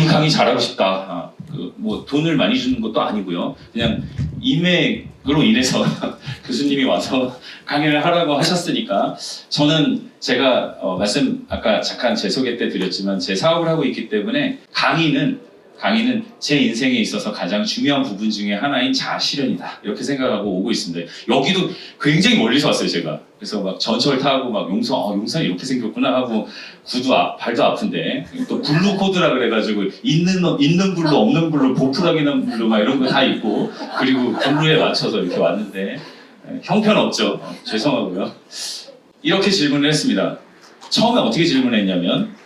이 강의 잘하고 싶다. 뭐 돈을 많이 주는 것도 아니고요. 그냥 인맥으로 인해서 교수님이 와서 강의를 하라고 하셨으니까 저는 제가 말씀 아까 잠깐 제 소개 때 드렸지만 제 사업을 하고 있기 때문에 강의는 제 인생에 있어서 가장 중요한 부분 중에 하나인 자아실현이다 이렇게 생각하고 오고 있습니다. 여기도 굉장히 멀리서 왔어요 제가. 그래서 막 전철 타고 막 용산이 이렇게 생겼구나 하고 발도 아픈데 또 블루 코드라 그래가지고 있는 블루 없는 블루 보풀하기는 블루 막 이런 거 다 있고 그리고 블루에 맞춰서 이렇게 왔는데 형편없죠. 죄송하고요. 이렇게 질문을 했습니다. 처음에 어떻게 질문했냐면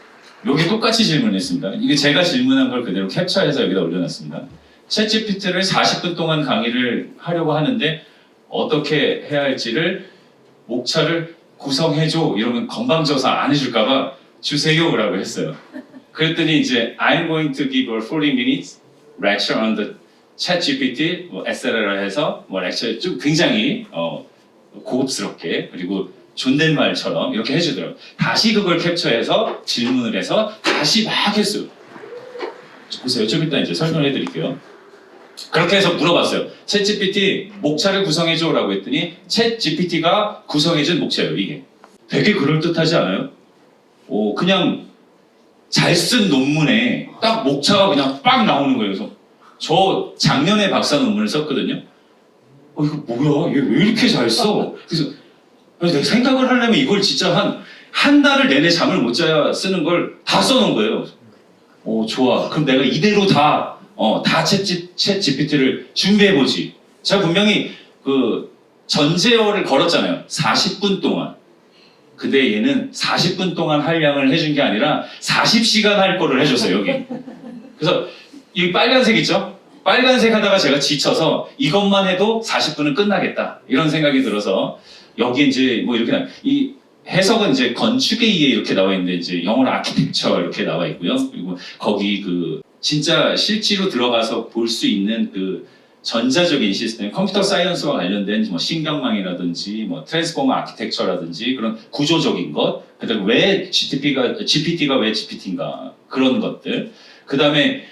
여기 똑같이 질문했습니다. 이게 제가 질문한 걸 그대로 캡처해서 여기다 올려놨습니다. 챗 GPT를 40분 동안 강의를 하려고 하는데 어떻게 해야 할지를 목차를 구성해줘 이러면 건방져서 안 해줄까봐 주세요 라고 했어요. 그랬더니 이제 I'm going to give a 40 minutes lecture on the Chat GPT etc. 해서 lecture 좀 굉장히 고급스럽게 그리고 존댓말처럼 이렇게 해주더라고요. 다시 그걸 캡처해서 질문을 해서 다시 막 했어요. 보세요. 좀 이따 이제 설명해 드릴게요. 그렇게 해서 물어봤어요. 챗 GPT 목차를 구성해줘 라고 했더니 챗 GPT가 구성해준 목차예요. 이게 되게 그럴듯하지 않아요? 그냥 잘 쓴 논문에 딱 목차가 그냥 빡 나오는 거예요. 그래서 저 작년에 박사 논문을 썼거든요. 이거 뭐야? 얘 왜 이렇게 잘 써? 그래서 내가 생각을 하려면 이걸 진짜 한 달을 내내 잠을 못 자야 쓰는 걸 다 써놓은 거예요. 좋아. 그럼 내가 이대로 다 챗 GPT를 준비해보지. 제가 분명히 전제어를 걸었잖아요. 40분 동안. 근데 얘는 40분 동안 할 양을 해준 게 아니라 40시간 할 거를 해줬어요, 여기. 그래서 이 빨간색 있죠? 빨간색 하다가 제가 지쳐서 이것만 해도 40분은 끝나겠다. 이런 생각이 들어서 여기 이제 뭐 이렇게 해석은 이제 건축에 의해 이렇게 나와 있는데 이제 영어로 아키텍처 이렇게 나와 있고요. 그리고 거기 그 진짜 실제로 들어가서 볼 수 있는 그 전자적인 시스템, 컴퓨터 사이언스와 관련된 뭐 신경망이라든지 뭐 트랜스포머 아키텍처라든지 그런 구조적인 것, 그다음에 왜 GPT가 왜 GPT인가 그런 것들, 그다음에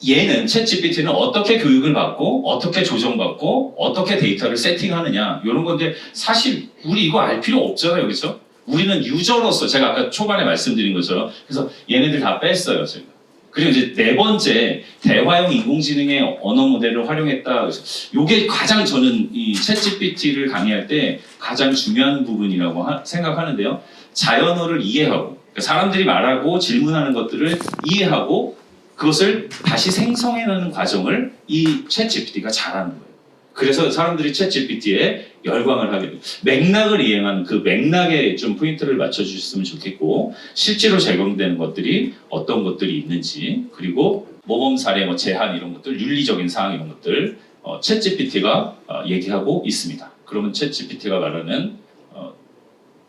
얘는 챗 GPT는 어떻게 교육을 받고 어떻게 조정받고 어떻게 데이터를 세팅하느냐 이런 건데 사실 우리 이거 알 필요 없잖아요, 그렇죠? 우리는 유저로서 제가 아까 초반에 말씀드린 것처럼 그래서 얘네들 다 뺐어요, 제가. 그리고 이제 네 번째 대화형 인공지능의 언어 모델을 활용했다. 그래서 이게 가장 저는 이 챗GPT를 강의할 때 가장 중요한 부분이라고 생각하는데요. 자연어를 이해하고 그러니까 사람들이 말하고 질문하는 것들을 이해하고 그것을 다시 생성해내는 과정을 이 챗GPT가 잘하는 거예요. 그래서 사람들이 챗GPT에 열광을 하게 돼요. 맥락을 이행하는 그 맥락에 좀 포인트를 맞춰주셨으면 좋겠고 실제로 적용되는 것들이 어떤 것들이 있는지 그리고 모범 사례, 뭐 제한 이런 것들, 윤리적인 사항 이런 것들 챗GPT가 얘기하고 있습니다. 그러면 챗GPT가 말하는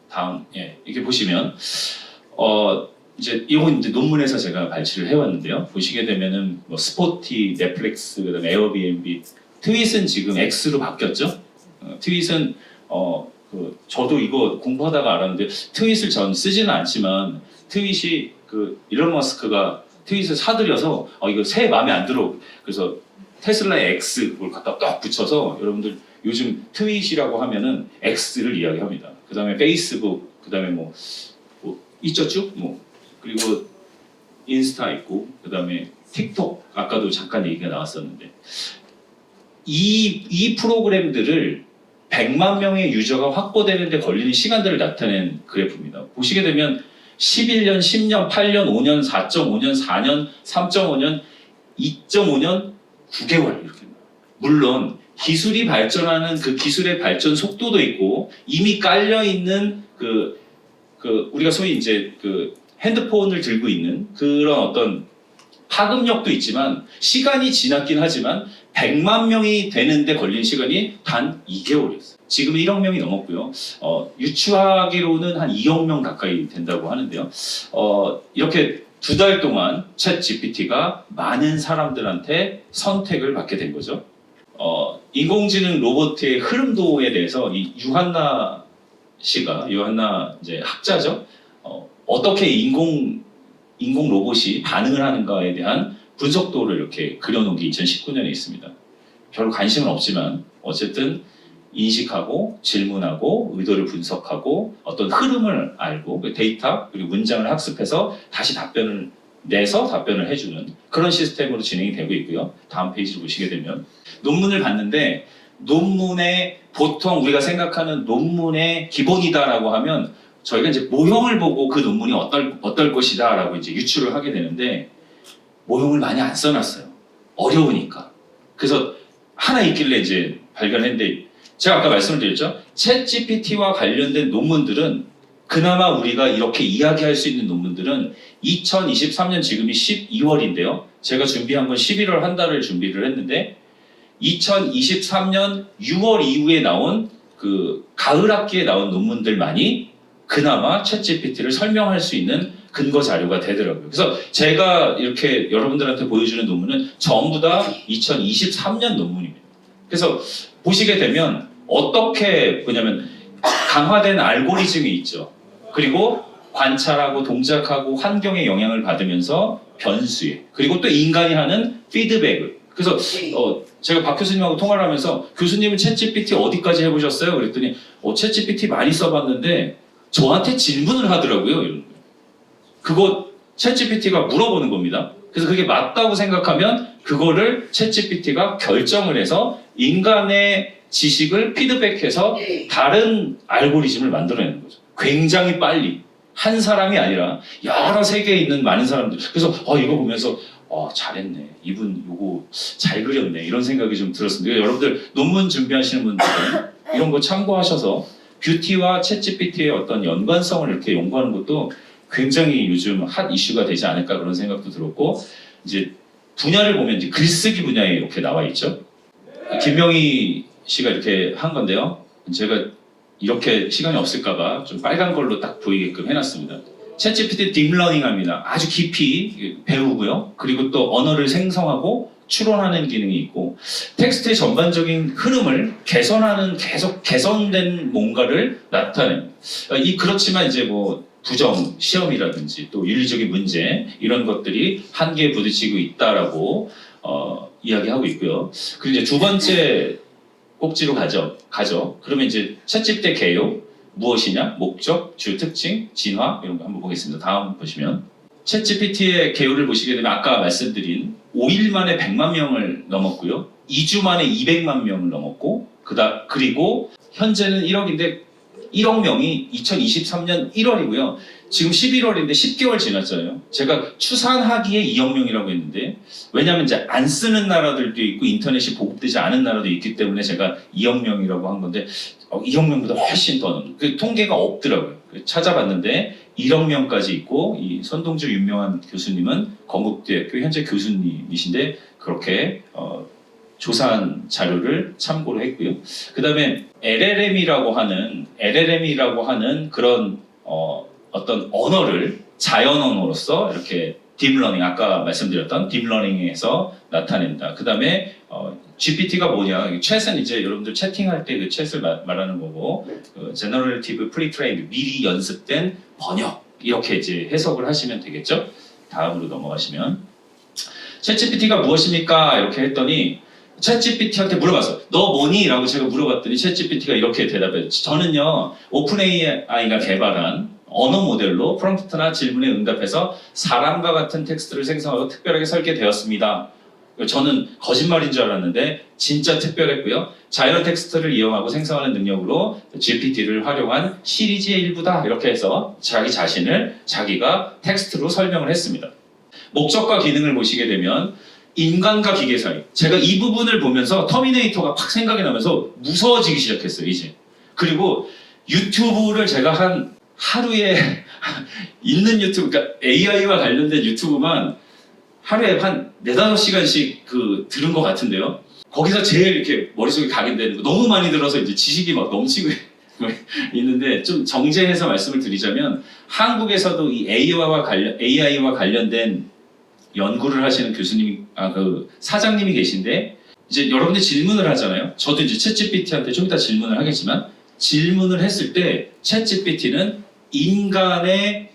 다음 이렇게 보시면 이제 이건 이제 논문에서 제가 발췌를 해왔는데요. 보시게 되면은 뭐 스포티, 넷플릭스, 그다음에 에어비앤비, 트윗은 지금 X로 바뀌었죠. 트윗은 저도 이거 공부하다가 알았는데 트윗을 전 쓰지는 않지만 트윗이 그 일론 머스크가 트윗을 사들여서 이거 새 마음에 안 들어. 그래서 테슬라의 X 그걸 갖다 딱 붙여서 여러분들 요즘 트윗이라고 하면은 X를 이야기합니다. 그다음에 페이스북, 그다음에 뭐 있죠 쭉 뭐. 그리고 인스타 있고 그다음에 틱톡 아까도 잠깐 얘기가 나왔었는데 이 프로그램들을 100만 명의 유저가 확보되는 데 걸리는 시간들을 나타낸 그래프입니다. 보시게 되면 11년, 10년, 8년, 5년, 4.5년, 4년, 3.5년, 2.5년, 9개월 이렇게. 물론 기술이 발전하는 그 기술의 발전 속도도 있고 이미 깔려 있는 그 우리가 소위 이제 그 핸드폰을 들고 있는 그런 어떤 파급력도 있지만 시간이 지났긴 하지만 100만 명이 되는데 걸린 시간이 단 2개월이었어요. 지금 1억 명이 넘었고요. 유추하기로는 한 2억 명 가까이 된다고 하는데요. 이렇게 2달 동안 챗 GPT가 많은 사람들한테 선택을 받게 된 거죠. 인공지능 로봇의 흐름도에 대해서 이 유한나 씨가 이제 학자죠. 어떻게 인공 로봇이 반응을 하는가에 대한 분석도를 이렇게 그려놓은 게 2019년에 있습니다. 별로 관심은 없지만 어쨌든 인식하고 질문하고 의도를 분석하고 어떤 흐름을 알고 데이터 그리고 문장을 학습해서 다시 답변을 내서 답변을 해주는 그런 시스템으로 진행이 되고 있고요. 다음 페이지를 보시게 되면 논문을 봤는데 논문에 보통 우리가 생각하는 논문의 기본이다라고 하면 저희가 이제 모형을 보고 그 논문이 어떨 것이다라고 이제 유추를 하게 되는데 모형을 많이 안 써놨어요. 어려우니까. 그래서 하나 있길래 이제 발견했는데 제가 아까 말씀을 드렸죠. 챗 GPT와 관련된 논문들은 그나마 우리가 이렇게 이야기할 수 있는 논문들은 2023년 지금이 12월인데요. 제가 준비한 건 11월 한 달을 준비를 했는데 2023년 6월 이후에 나온 그 가을 학기에 나온 논문들만이 그나마 챗GPT를 설명할 수 있는 근거 자료가 되더라고요. 그래서 제가 이렇게 여러분들한테 보여주는 논문은 전부 다 2023년 논문입니다. 그래서 보시게 되면 어떻게 뭐냐면 강화된 알고리즘이 있죠. 그리고 관찰하고 동작하고 환경의 영향을 받으면서 변수에 그리고 또 인간이 하는 피드백을 그래서 제가 박 교수님하고 통화를 하면서 교수님은 챗GPT 어디까지 해보셨어요? 그랬더니 챗GPT 많이 써봤는데 저한테 질문을 하더라고요. 이런 거예요. 그거 챗GPT가 물어보는 겁니다. 그래서 그게 맞다고 생각하면 그거를 챗GPT가 결정을 해서 인간의 지식을 피드백해서 다른 알고리즘을 만들어내는 거죠. 굉장히 빨리. 한 사람이 아니라 여러 세계에 있는 많은 사람들. 그래서 이거 보면서 잘했네. 이분 요거 잘 그렸네. 이런 생각이 좀 들었습니다. 여러분들 논문 준비하시는 분들은 이런 거 참고하셔서 뷰티와 챗GPT의 어떤 연관성을 이렇게 연구하는 것도 굉장히 요즘 핫 이슈가 되지 않을까 그런 생각도 들었고 이제 분야를 보면 이제 글쓰기 분야에 이렇게 나와 있죠. 김명희 씨가 이렇게 한 건데요. 제가 이렇게 시간이 없을까봐 좀 빨간 걸로 딱 보이게끔 해놨습니다. 챗GPT 딥러닝합니다. 아주 깊이 배우고요. 그리고 또 언어를 생성하고 추론하는 기능이 있고 텍스트의 전반적인 흐름을 개선하는 계속 개선된 뭔가를 나타냅니다. 그렇지만 이제 뭐 부정 시험이라든지 또 윤리적인 문제 이런 것들이 한계에 부딪히고 있다라고 이야기하고 있고요. 그리고 이제 두 번째 꼭지로 가죠. 그러면 이제 챗GPT의 개요 무엇이냐, 목적, 주요 특징, 진화 이런 거 한번 보겠습니다. 다음 보시면 챗GPT의 개요를 보시게 되면 아까 말씀드린 5일 만에 100만 명을 넘었고요. 2주 만에 200만 명을 넘었고 그리고 현재는 1억인데 1억 명이 2023년 1월이고요. 지금 11월인데 10개월 지났잖아요. 제가 추산하기에 2억 명이라고 했는데 왜냐하면 이제 안 쓰는 나라들도 있고 인터넷이 보급되지 않은 나라도 있기 때문에 제가 2억 명이라고 한 건데 2억 명보다 훨씬 더 넘는 그 통계가 없더라고요. 찾아봤는데 1억 명까지 있고 이 선동주 윤명한 교수님은 건국대학교 현재 교수님이신데 그렇게 조사한 자료를 참고로 했고요. 그 다음에 LLM이라고 하는 그런 어떤 언어를 자연 언어로서 이렇게 딥러닝 아까 말씀드렸던 딥러닝에서 나타낸다. 그 다음에 GPT가 뭐냐? 챗은 이제 여러분들 채팅할 때 그 챗을 말하는 거고 Generative Pre-trained 미리 연습된 번역 이렇게 이제 해석을 하시면 되겠죠. 다음으로 넘어가시면 챗GPT가 무엇입니까? 이렇게 했더니 챗GPT한테 물어봤어. 너 뭐니? 라고 제가 물어봤더니 챗GPT가 이렇게 대답해요. 저는요 오픈 AI가 개발한 언어 모델로 프롬프트나 질문에 응답해서 사람과 같은 텍스트를 생성하고 특별하게 설계되었습니다. 저는 거짓말인 줄 알았는데 진짜 특별했고요. 자연 텍스트를 이용하고 생성하는 능력으로 GPT를 활용한 시리즈의 일부다. 이렇게 해서 자기 자신을 자기가 텍스트로 설명을 했습니다. 목적과 기능을 보시게 되면 인간과 기계 사이. 제가 이 부분을 보면서 터미네이터가 팍 생각이 나면서 무서워지기 시작했어요, 이제. 그리고 유튜브를 제가 하루에 있는 유튜브, 그러니까 AI와 관련된 유튜브만 하루에 한 4-5시간씩 들은 것 같은데요. 거기서 제일 이렇게 머릿속에 각인되는 거 너무 많이 들어서 이제 지식이 막 넘치고 있는데 좀 정제해서 말씀을 드리자면 한국에서도 이 AI와 관련된 연구를 하시는 사장님이 계신데 이제 여러분들 질문을 하잖아요. 저도 이제 챗GPT한테 좀 이따 질문을 하겠지만 질문을 했을 때 챗GPT는 인간의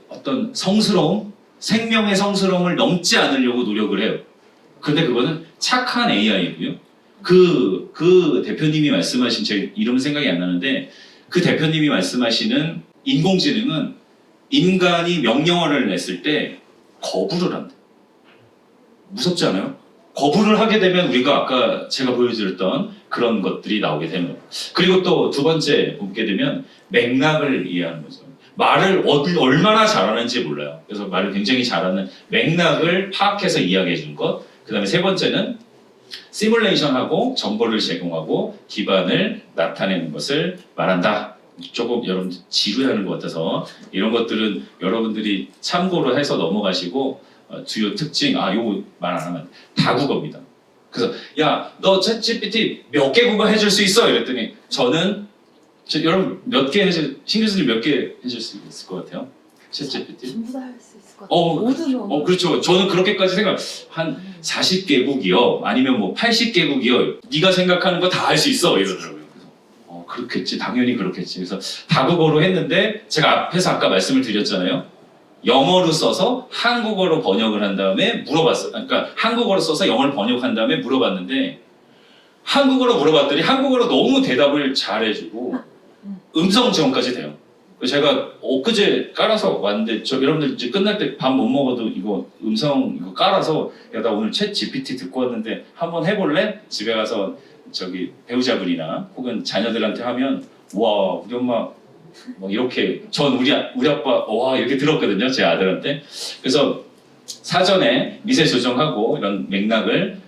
어떤 성스러움, 생명의 성스러움을 넘지 않으려고 노력을 해요. 그런데 그거는 착한 AI고요. 그 대표님이 말씀하신 제 이름은 생각이 안 나는데 그 대표님이 말씀하시는 인공지능은 인간이 명령어를 냈을 때 거부를 한다. 무섭지 않아요? 거부를 하게 되면 우리가 아까 제가 보여드렸던 그런 것들이 나오게 되는 거예요. 그리고 또 두 번째 보게 되면 맥락을 이해하는 거죠. 말을 얼마나 잘하는지 몰라요. 그래서 말을 굉장히 잘하는 맥락을 파악해서 이야기해 준 것. 그 다음에 세 번째는 시뮬레이션하고 정보를 제공하고 기반을 나타내는 것을 말한다. 조금 여러분들 지루해하는 것 같아서 이런 것들은 여러분들이 참고로 해서 넘어가시고 주요 특징, 요거 말 안 하면 다국어입니다. 그래서 야, 너 챗GPT 몇 개 국어 해줄 수 있어? 이랬더니 여러분 신 교수님 몇 개 해줄 수 있을 것 같아요? 챗GPT? 전부 다 할 수 있을 것 같아요. 모든 언어. 그렇죠. 저는 그렇게까지 한 40개국이요. 아니면 뭐 80개국이요. 네가 생각하는 거 다 할 수 있어. 이러더라고요. 그래서 그렇겠지. 당연히 그렇겠지. 그래서 다국어로 했는데 제가 앞에서 아까 말씀을 드렸잖아요. 영어로 써서 한국어로 번역을 한 다음에 물어봤어요. 그러니까 한국어로 써서 영어를 번역한 다음에 물어봤는데 한국어로 물어봤더니 한국어로 너무 대답을 잘해주고 음성 지원까지 돼요. 제가 엊그제 깔아서 왔는데 여러분들 이제 끝날 때 밥 못 먹어도 이거 음성 이거 깔아서 야, 나 오늘 챗 GPT 듣고 왔는데 한번 해볼래? 집에 가서 배우자분이나 혹은 자녀들한테 하면 와 우리 엄마 뭐 이렇게 우리 아빠 와 이렇게 들었거든요. 제 아들한테. 그래서 사전에 미세 조정하고 이런 맥락을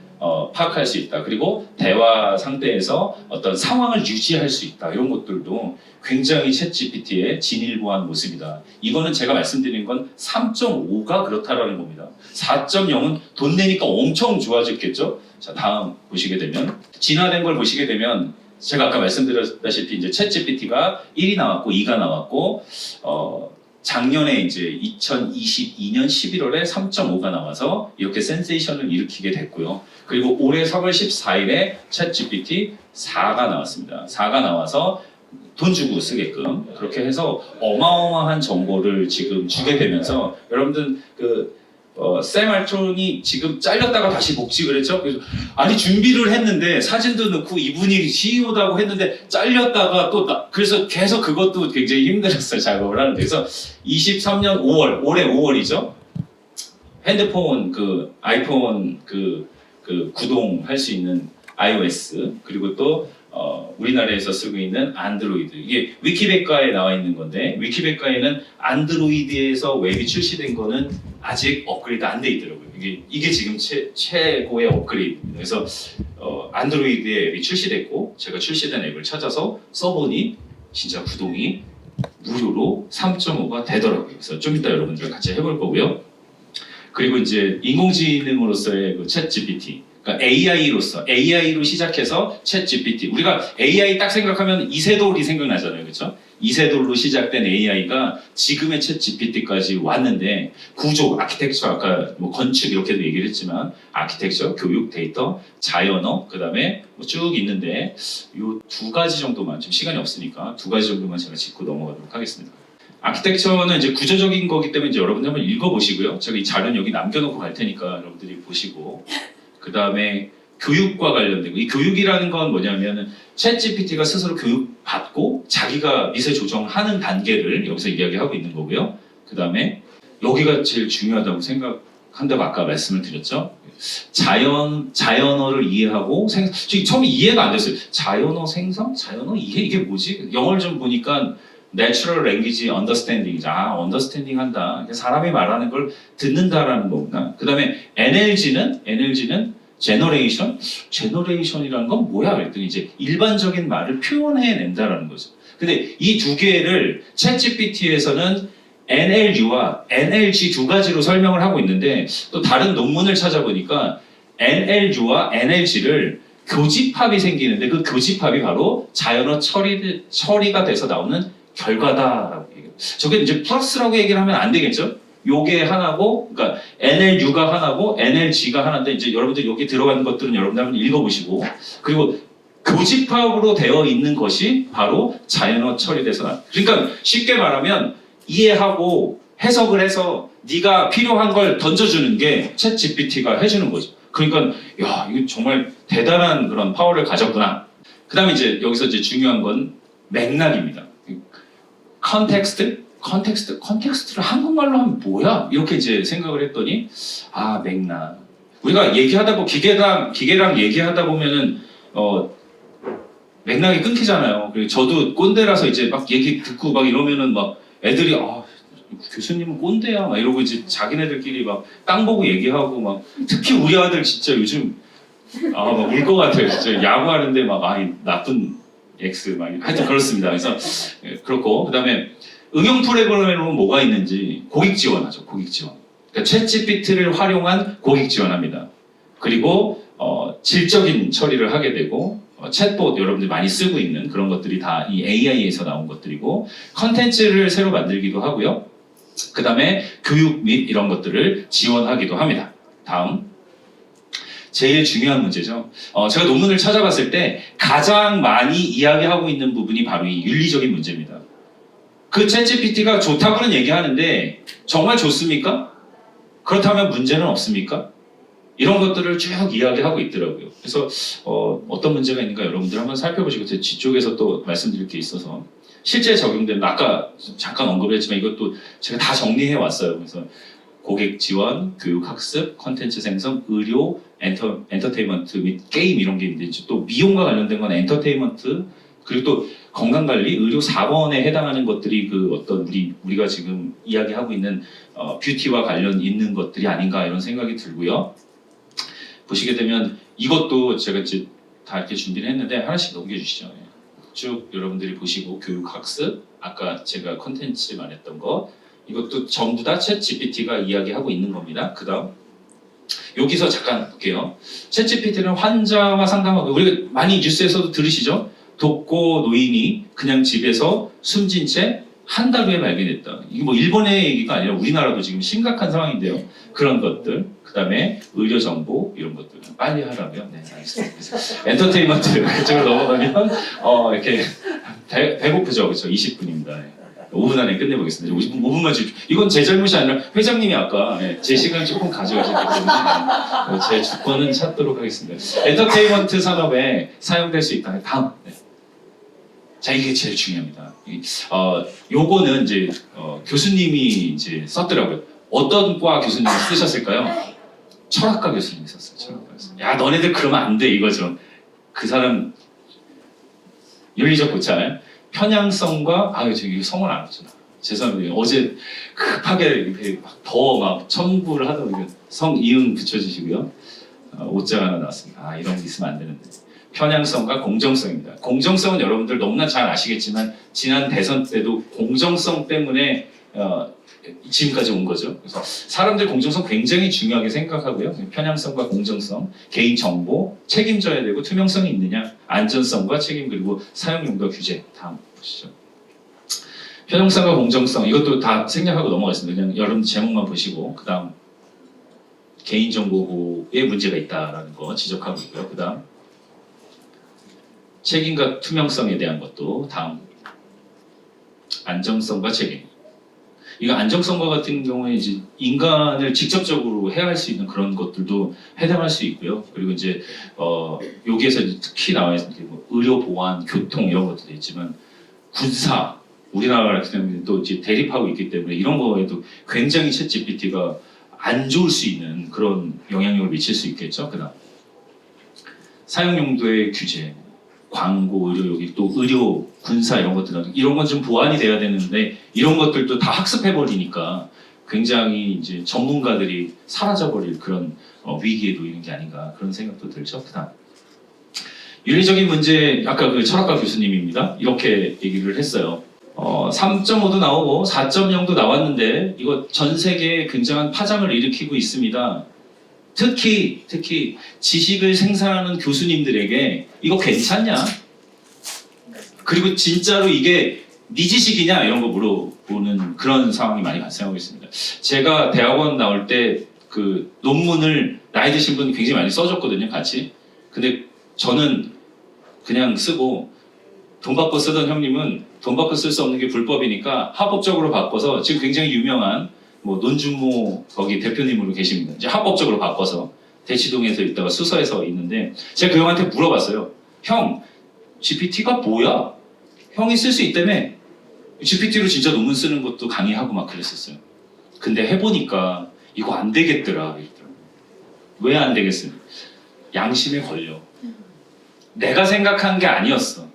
파악할 수 있다. 그리고 대화 상태에서 어떤 상황을 유지할 수 있다. 이런 것들도 굉장히 챗GPT의 진일보한 모습이다. 이거는 제가 말씀드린 건 3.5가 그렇다라는 겁니다. 4.0은 돈 내니까 엄청 좋아졌겠죠? 자, 다음 보시게 되면 진화된 걸 보시게 되면 제가 아까 말씀드렸다시피 이제 챗GPT가 1이 나왔고 2가 나왔고 작년에 이제 2022년 11월에 3.5가 나와서 이렇게 센세이션을 일으키게 됐고요. 그리고 올해 3월 14일에 챗GPT 4가 나왔습니다. 4가 나와서 돈 주고 쓰게끔 그렇게 해서 어마어마한 정보를 지금 주게 되면서 여러분들 샘 알트론이 지금 잘렸다가 다시 복직을 했죠. 그래서 아니 준비를 했는데 사진도 넣고 이분이 CEO다고 했는데 잘렸다가 그래서 계속 그것도 굉장히 힘들었어요. 작업을 하는데 그래서 23년 5월 올해 5월이죠. 핸드폰 아이폰 구동할 수 있는 iOS 그리고 또 우리나라에서 쓰고 있는 안드로이드 이게 위키백과에 나와 있는 건데 위키백과에는 안드로이드에서 웹이 출시된 거는 아직 업그레이드 안 돼 있더라고요. 이게 지금 최고의 업그레이드입니다. 그래서 안드로이드에 앱이 출시됐고 제가 출시된 앱을 찾아서 써보니 진짜 구동이 무료로 3.5가 되더라고요. 그래서 좀 이따 여러분들과 같이 해볼 거고요. 그리고 이제 인공지능으로서의 챗GPT 그러니까 AI로 시작해서 챗GPT 우리가 AI 딱 생각하면 이세돌이 생각나잖아요. 그렇죠? 이세돌로 시작된 AI가 지금의 챗GPT까지 왔는데 구조, 아키텍처 아까 건축 이렇게도 얘기를 했지만 아키텍처, 교육, 데이터, 자연어 그다음에 쭉 있는데 요 두 가지 정도만 지금 시간이 없으니까 두 가지 정도만 제가 짚고 넘어가도록 하겠습니다. 아키텍처는 이제 구조적인 거기 때문에 이제 여러분들 한번 읽어보시고요. 제가 이 자료는 여기 남겨놓고 갈 테니까 여러분들이 보시고 그 다음에 교육과 관련된 이 교육이라는 건 뭐냐면은 챗GPT가 스스로 교육받고 자기가 미세 조정하는 단계를 여기서 이야기하고 있는 거고요. 그 다음에 여기가 제일 중요하다고 생각한다고 아까 말씀을 드렸죠. 자연어를 이해하고 처음에 이해가 안 됐어요. 자연어 생성? 자연어 이해? 이게 뭐지? 영어를 좀 보니까 Natural Language Understanding understanding 한다. 사람이 말하는 걸 듣는다라는 거구나. 그 다음에 NLG는 Generation이라는 건 뭐야? 그랬더니 이제 일반적인 말을 표현해낸다라는 거죠. 근데 이 두 개를 챗GPT에서는 NLU와 NLG 두 가지로 설명을 하고 있는데 또 다른 논문을 찾아보니까 NLU와 NLG를 교집합이 생기는데 그 교집합이 바로 자연어 처리가 돼서 나오는 결과다라고 얘기해요. 저게 이제 플러스라고 얘기를 하면 안 되겠죠? 요게 하나고, 그러니까 NLU가 하나고 NLG가 하나인데 이제 여러분들 여기 들어간 것들은 여러분들 한번 읽어보시고 그리고 교집합으로 되어 있는 것이 바로 자연어 처리돼서 나. 그러니까 쉽게 말하면 이해하고 해석을 해서 네가 필요한 걸 던져주는 게 챗GPT가 해주는 거죠. 그러니까 야 이거 정말 대단한 그런 파워를 가졌구나. 그다음에 이제 여기서 이제 중요한 건 맥락입니다. 컨텍스트를 한국말로 하면 뭐야? 이렇게 이제 생각을 했더니 맥락. 우리가 얘기하다 보면 기계랑 얘기하다 보면은 맥락이 끊기잖아요. 그리고 저도 꼰대라서 이제 막 얘기 듣고 막 이러면은 막 애들이 교수님은 꼰대야 막 이러고 이제 자기네들끼리 막 땅 보고 얘기하고 막 특히 우리 아들 진짜 요즘 막 울 것 같아요. 진짜 야구하는데 막 나쁜 X 막 하여튼 그렇습니다. 그래서 그렇고 그다음에 응용 프로그램에는 뭐가 있는지 고객 지원하죠. 고객 지원. 그러니까 챗GPT를 활용한 고객 지원합니다. 그리고 질적인 처리를 하게 되고 챗봇 여러분들이 많이 쓰고 있는 그런 것들이 다 이 AI에서 나온 것들이고 컨텐츠를 새로 만들기도 하고요. 그 다음에 교육 및 이런 것들을 지원하기도 합니다. 다음 제일 중요한 문제죠. 제가 논문을 찾아봤을 때 가장 많이 이야기하고 있는 부분이 바로 이 윤리적인 문제입니다. 그 챗GPT가 좋다고는 얘기하는데 정말 좋습니까? 그렇다면 문제는 없습니까? 이런 것들을 쭉 이야기하고 있더라고요. 그래서 어떤 문제가 있는가 여러분들 한번 살펴보시고 제 뒤쪽에서 또 말씀드릴 게 있어서 실제 적용되는 아까 잠깐 언급을 했지만 이것도 제가 다 정리해 왔어요. 그래서 고객 지원, 교육 학습, 컨텐츠 생성, 의료, 엔터테인먼트 및 게임 이런 게 있는데 또 미용과 관련된 건 엔터테인먼트 그리고 또 건강관리, 의료 4번에 해당하는 것들이 그 어떤 우리가 지금 이야기하고 있는 뷰티와 관련 있는 것들이 아닌가 이런 생각이 들고요. 보시게 되면 이것도 제가 이제 다 이렇게 준비를 했는데 하나씩 넘겨주시죠. 쭉 여러분들이 보시고 교육 학습, 아까 제가 컨텐츠 말했던 거 이것도 전부 다 챗GPT가 이야기하고 있는 겁니다. 그 다음 여기서 잠깐 볼게요. 챗GPT는 환자와 상담하고 우리가 많이 뉴스에서도 들으시죠? 독거 노인이 그냥 집에서 숨진 채 한 달 후에 발견됐다. 이게 뭐 일본의 얘기가 아니라 우리나라도 지금 심각한 상황인데요. 그런 것들, 그 다음에 의료 정보 이런 것들 빨리 하라고요. 네, 알겠습니다. 그래서 엔터테인먼트 그쪽으로 넘어가면 이렇게 배고프죠, 그렇죠? 20분입니다. 5분 안에 끝내보겠습니다. 5분만 주십시오. 이건 제 잘못이 아니라 회장님이 아까 제 시간 조금 가져가셨기 때문에 제 주권은 찾도록 하겠습니다. 엔터테인먼트 산업에 사용될 수 있다. 다음. 네. 자, 이게 제일 중요합니다. 요거는 이제 교수님이 이제 썼더라고요. 어떤 과 교수님이 쓰셨을까요? 철학과 교수님이 썼어요. 철학과 교수님. 야, 너네들 그러면 안 돼 이거죠. 그 사람 윤리적 고찰, 편향성과 저기 성을 안 했잖아. 죄송합니다. 어제 급하게 더 막 첨부를 하다 보니까 성 이응 붙여주시고요. 옷장 하나 나왔습니다. 이런 게 있으면 안 되는데. 편향성과 공정성입니다. 공정성은 여러분들 너무나 잘 아시겠지만 지난 대선 때도 공정성 때문에 지금까지 온 거죠. 그래서 사람들 공정성 굉장히 중요하게 생각하고요. 편향성과 공정성, 개인 정보, 책임져야 되고 투명성이 있느냐, 안전성과 책임 그리고 사용 용도 규제. 다음 보시죠. 편향성과 공정성 이것도 다 생략하고 넘어가겠습니다. 그냥 여러분 제목만 보시고 그 다음 개인정보보호에 문제가 있다라는 거 지적하고 있고요. 그 다음 책임과 투명성에 대한 것도 다음 안정성과 책임. 이거 안정성과 같은 경우에 이제 인간을 직접적으로 해할 수 있는 그런 것들도 해당할 수 있고요. 그리고 이제 여기에서 특히 나와 있는 게 뭐 의료 보안, 교통 이런 것들도 있지만 군사 우리나라 같은 경우는 또 이제 대립하고 있기 때문에 이런 거에도 굉장히 챗GPT가 안 좋을 수 있는 그런 영향력을 미칠 수 있겠죠. 그다음 사용 용도의 규제. 광고, 의료, 여기 또 의료, 군사 이런 것들은 이런 건 좀 보완이 돼야 되는데 이런 것들도 다 학습해 버리니까 굉장히 이제 전문가들이 사라져 버릴 그런 위기에 놓이는 게 아닌가 그런 생각도 들죠. 그다음 윤리적인 문제 아까 그 철학과 교수님입니다. 이렇게 얘기를 했어요. 3.5도 나오고 4.0도 나왔는데 이거 전 세계에 굉장한 파장을 일으키고 있습니다. 특히 지식을 생산하는 교수님들에게 이거 괜찮냐? 그리고 진짜로 이게 네 지식이냐? 이런 거 물어보는 그런 상황이 많이 발생하고 있습니다. 제가 대학원 나올 때 그 논문을 나이 드신 분이 굉장히 많이 써줬거든요, 같이. 근데 저는 그냥 쓰고 돈 받고 쓰던 형님은 돈 받고 쓸 수 없는 게 불법이니까 합법적으로 바꿔서 지금 굉장히 유명한 뭐 논준모 거기 대표님으로 계십니다. 이제 합법적으로 바꿔서 대치동에서 있다가 수서에서 있는데 제가 그 형한테 물어봤어요. 형, GPT가 뭐야? 형이 쓸 수 있다며? GPT로 진짜 논문 쓰는 것도 강의하고 막 그랬었어요. 근데 해보니까 이거 안 되겠더라. 왜 안 되겠어요? 양심에 걸려. 내가 생각한 게 아니었어.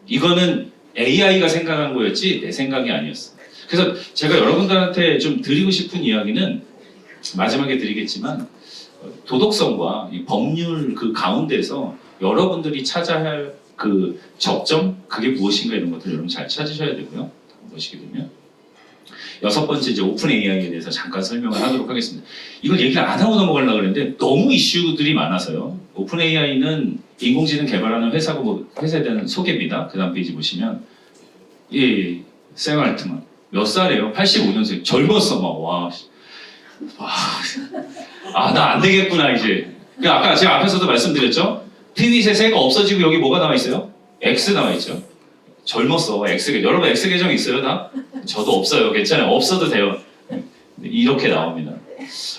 이거는 AI가 생각한 거였지 내 생각이 아니었어. 그래서 제가 여러분들한테 좀 드리고 싶은 이야기는 마지막에 드리겠지만 도덕성과 이 법률 그 가운데서 여러분들이 찾아야 할 그 적점 그게 무엇인가 이런 것들 여러분 잘 찾으셔야 되고요. 보시게 되면 6번째 이제 오픈 AI에 대해서 잠깐 설명을 하도록 하겠습니다. 이걸 얘기를 안 하고 넘어가려고 그랬는데 너무 이슈들이 많아서요. 오픈 AI는 인공지능 개발하는 회사고 뭐 회사에 대한 소개입니다. 그 다음 페이지 보시면 샘 알트만 몇 살이에요? 85년생. 젊었어, 막, 나 안 되겠구나, 이제. 아까 제가 앞에서도 말씀드렸죠? 트윗의 새가 없어지고 여기 뭐가 나와 있어요? X 나와 있죠. 젊었어, X 계정. 여러분 X 계정 있어요, 다? 저도 없어요. 괜찮아요. 없어도 돼요. 이렇게 나옵니다.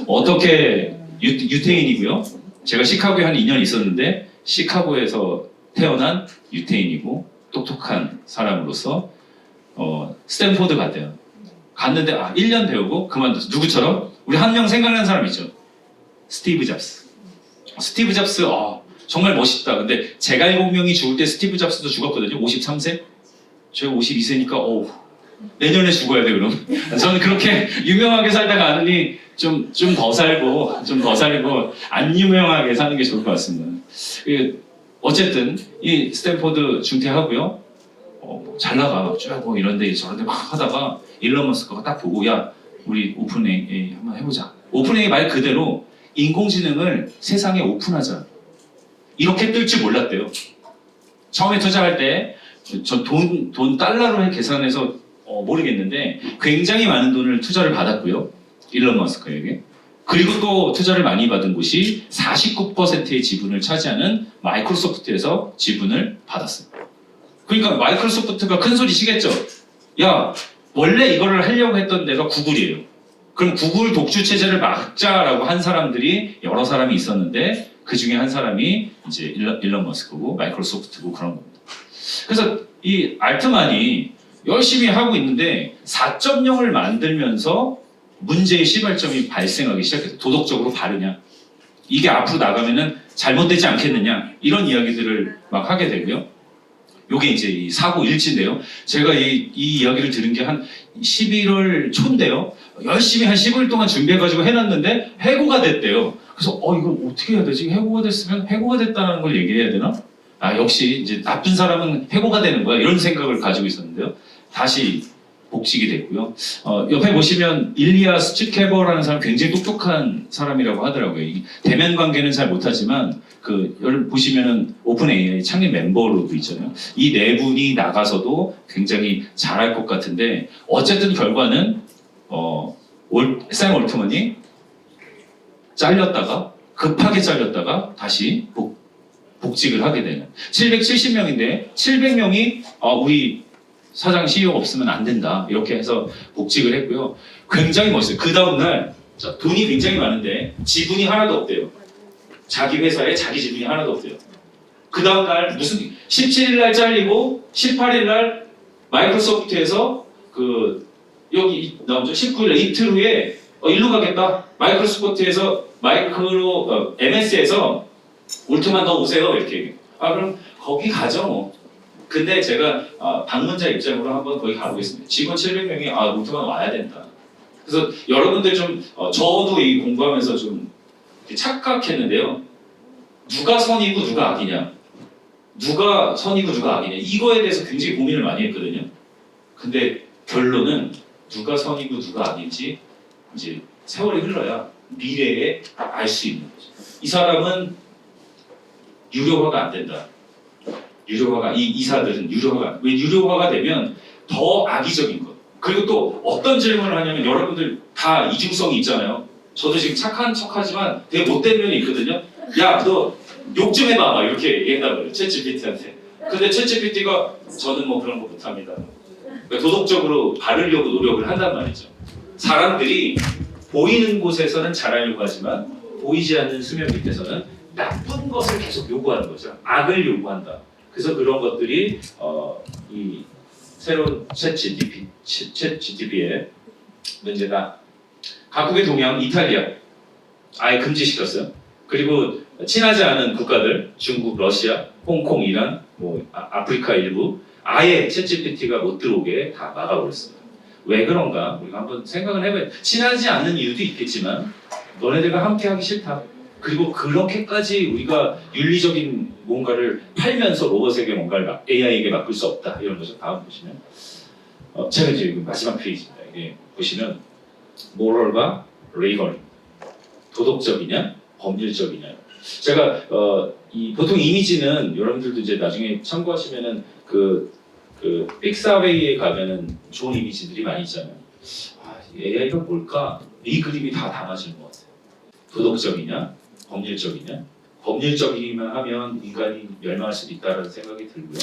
어떻게, 유태인이고요. 제가 시카고에 한 2년 있었는데, 시카고에서 태어난 유태인이고, 똑똑한 사람으로서, 스탠포드 갔대요. 갔는데 1년 배우고 그만뒀어. 누구처럼? 우리 한 명 생각나는 사람 있죠. 스티브 잡스. 스티브 잡스 정말 멋있다. 근데 제갈공명이 죽을 때 스티브 잡스도 죽었거든요. 53세? 제가 52세니까 내년에 죽어야 돼 그럼. 저는 그렇게 유명하게 살다가 아느니 좀 더 살고 안 유명하게 사는 게 좋을 것 같습니다. 어쨌든 이 스탠포드 중퇴하고요. 잘 나가 쭉 이런데 저런데 막 하다가 일론 머스크가 딱 보고 야 우리 오픈 AI 한번 해보자. 오픈 AI 말 그대로 인공지능을 세상에 오픈하자. 이렇게 뜰 줄 몰랐대요. 처음에 투자할 때 저 돈 달러로 계산해서 모르겠는데 굉장히 많은 돈을 투자를 받았고요. 일론 머스크에게. 그리고 또 투자를 많이 받은 곳이 49%의 지분을 차지하는 마이크로소프트에서 지분을 받았어요. 그러니까 마이크로소프트가 큰 소리 치겠죠. 야, 원래 이거를 하려고 했던 데가 구글이에요. 그럼 구글 독주 체제를 막자라고 한 사람들이 여러 사람이 있었는데 그 중에 한 사람이 이제 일론 머스크고 마이크로소프트고 그런 겁니다. 그래서 이 알트만이 열심히 하고 있는데 4.0을 만들면서 문제의 시발점이 발생하기 시작해서 도덕적으로 바르냐? 이게 앞으로 나가면은 잘못되지 않겠느냐? 이런 이야기들을 막 하게 되고요. 요게 이제 이 사고 일치인데요. 제가 이 이야기를 들은 게 한 11월 초인데요. 열심히 한 15일 동안 준비해가지고 해놨는데 해고가 됐대요. 그래서 이거 어떻게 해야 되지? 해고가 됐으면 해고가 됐다는 걸 얘기해야 되나? 아, 역시 이제 나쁜 사람은 해고가 되는 거야. 이런 생각을 가지고 있었는데요. 다시 복직이 됐고요. 옆에 보시면 일리아 스츠케버라는 사람 굉장히 똑똑한 사람이라고 하더라고요. 이 대면 관계는 잘 못하지만 여러분 보시면은 오픈 AI 창립 멤버로도 있잖아요. 이 네 분이 나가서도 굉장히 잘할 것 같은데 어쨌든 결과는 샘 올트먼이 급하게 잘렸다가 다시 복직을 하게 되는 770명인데 700명이 우리 사장 CEO 없으면 안 된다 이렇게 해서 복직을 했고요. 굉장히 멋있어요. 그 다음날 돈이 굉장히 많은데 지분이 하나도 없대요. 자기 회사에 자기 지분이 하나도 없대요. 그 다음날 무슨 17일날 잘리고 18일날 마이크로소프트에서 여기 나오죠. 19일날 이틀 후에 일로 가겠다. 마이크로소프트에서 MS에서 올트만 더 오세요 이렇게 얘기해요. 그럼 거기 가죠 뭐. 근데 제가 방문자 입장으로 한번 거기 가보겠습니다. 직원 700명이 올트만 와야 된다. 그래서 여러분들 좀 저도 이 공부하면서 좀 착각했는데요. 누가 선이고 누가 악이냐? 누가 선이고 누가 악이냐? 이거에 대해서 굉장히 고민을 많이 했거든요. 근데 결론은 누가 선이고 누가 악인지 이제 세월이 흘러야 미래에 알 수 있는 거죠. 이 사람은 유료화가 안 된다. 유료화가 이 이사들은 왜 유료화가 되면 더 악의적인 것. 그리고 또 어떤 질문을 하냐면 여러분들 다 이중성이 있잖아요. 저도 지금 착한 척하지만 되게 못된 면이 있거든요. 야, 너 욕 좀 해봐 막 이렇게 얘기한다고요. 챗GPT한테. 근데 챗GPT가 저는 뭐 그런 거 못합니다. 그러니까 도덕적으로 바르려고 노력을 한단 말이죠. 사람들이 보이는 곳에서는 잘하려고 하지만 보이지 않는 수면 밑에서는 나쁜 것을 계속 요구하는 거죠. 악을 요구한다. 그래서 그런 것들이 이 새로운 챗GPT의 문제다. 각국의 동양, 이탈리아 아예 금지시켰어요. 그리고 친하지 않은 국가들, 중국, 러시아, 홍콩, 이란, 아프리카 일부 아예 챗GPT가 못 들어오게 다 막아버렸습니다. 왜 그런가? 우리가 한번 생각을 해봐야 돼. 친하지 않는 이유도 있겠지만 너네들과 함께하기 싫다. 그리고 그렇게까지 우리가 윤리적인 뭔가를 팔면서 로봇에게 뭔가를 AI에게 맡길 수 없다. 이런 거죠. 다음 보시면 제가 이제 마지막 페이지입니다. 이게 보시면 모럴과 레이건 도덕적이냐 법률적이냐. 제가 보통 이미지는 여러분들도 이제 나중에 참고하시면은 픽사웨이에 가면은 좋은 이미지들이 많이 있잖아요. AI가 뭘까? 이 그림이 다 담아지는 것 같아요. 도덕적이냐 법률적이냐. 법률적이기만 하면 인간이 멸망할 수도 있다는 생각이 들고요.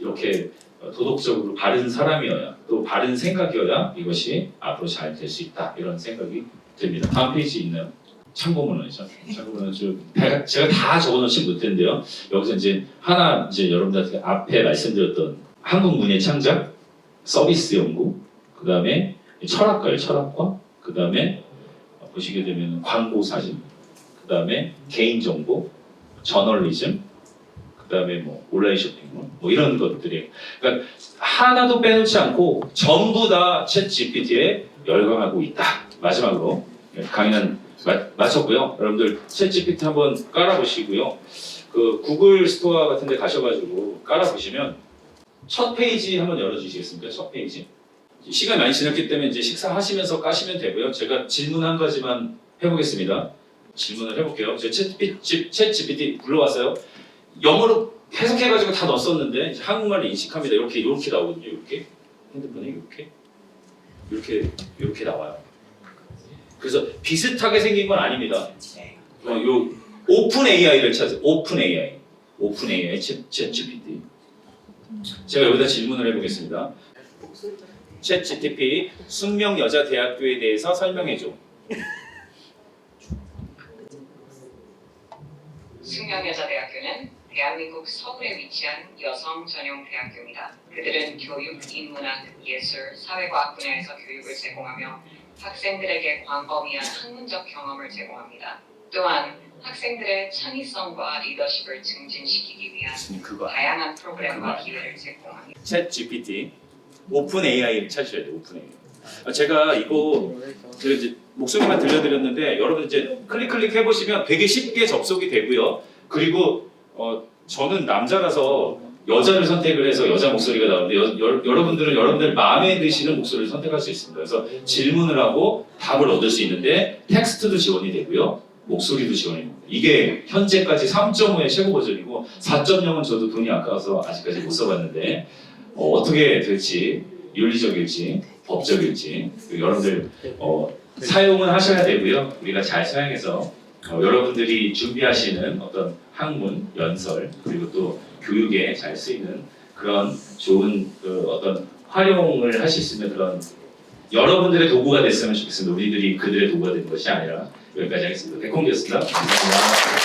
이렇게 도덕적으로 바른 사람이어야 또 바른 생각이어야 이것이 앞으로 잘 될 수 있다 이런 생각이 듭니다. 다음 페이지 있나요? 참고문헌이죠. 참고문헌 제가 다 적어놓지 못했는데요. 여기서 이제 여러분들한테 앞에 말씀드렸던 한국 문예 창작, 서비스 연구, 그 다음에 철학과예요. 철학과, 그 다음에 보시게 되면 광고 사진, 그 다음에 개인 정보, 저널리즘, 그 다음에 온라인 쇼핑몰, 이런 것들이 그러니까 하나도 빼놓지 않고 전부 다 챗 GPT에 열광하고 있다. 마지막으로 강의는 마쳤고요. 여러분들 챗 GPT 한번 깔아보시고요. 구글 스토어 같은 데 가셔가지고 깔아보시면 첫 페이지 한번 열어주시겠습니까? 첫 페이지. 시간이 많이 지났기 때문에 이제 식사하시면서 까시면 되고요. 제가 질문 한 가지만 해보겠습니다. 질문을 해볼게요. 챗 GPT 불러왔어요. 영어로 해석해가지고 다 넣었었는데 이제 한국말로 인식합니다. 이렇게 나오거든요. 이렇게 핸드폰에 이렇게 나와요. 그래서 비슷하게 생긴 건 아닙니다. 요 오픈 AI를 찾으세요. 오픈 AI 챗 GPT. 제가 여기다 질문을 해보겠습니다. 챗 GPT 숙명 여자 대학교에 대해서 설명해줘. 숙명여자대학교는 대한민국 서울에 위치한 여성 전용 대학교입니다. 그들은 교육, 인문학, 예술, 사회과학 분야에서 교육을 제공하며 학생들에게 광범위한 학문적 경험을 제공합니다. 또한 학생들의 창의성과 리더십을 증진시키기 위한 그거 다양한 프로그램과 기회를 제공합니다. 챗 GPT 오픈 AI를 찾으셔야 돼요. 오픈 AI. 제가 이거 제가 이제 목소리만 들려드렸는데 여러분 이제 클릭 해보시면 되게 쉽게 접속이 되고요. 그리고 저는 남자라서 여자를 선택을 해서 여자 목소리가 나오는데 여러분들은 여러분들 마음에 드시는 목소리를 선택할 수 있습니다. 그래서 질문을 하고 답을 얻을 수 있는데 텍스트도 지원이 되고요. 목소리도 지원이 됩니다. 이게 현재까지 3.5의 최고 버전이고 4.0은 저도 돈이 아까워서 아직까지 못 써봤는데 어떻게 될지 윤리적일지 법적일지 여러분들 사용은 하셔야 되고요. 우리가 잘 사용해서 여러분들이 준비하시는 어떤 학문, 연설 그리고 또 교육에 잘 쓰이는 그런 좋은 어떤 활용을 하실 수 있는 그런 여러분들의 도구가 됐으면 좋겠습니다. 우리들이 그들의 도구가 되는 것이 아니라 여기까지 하겠습니다. 백홍기였습니다. 감사합니다.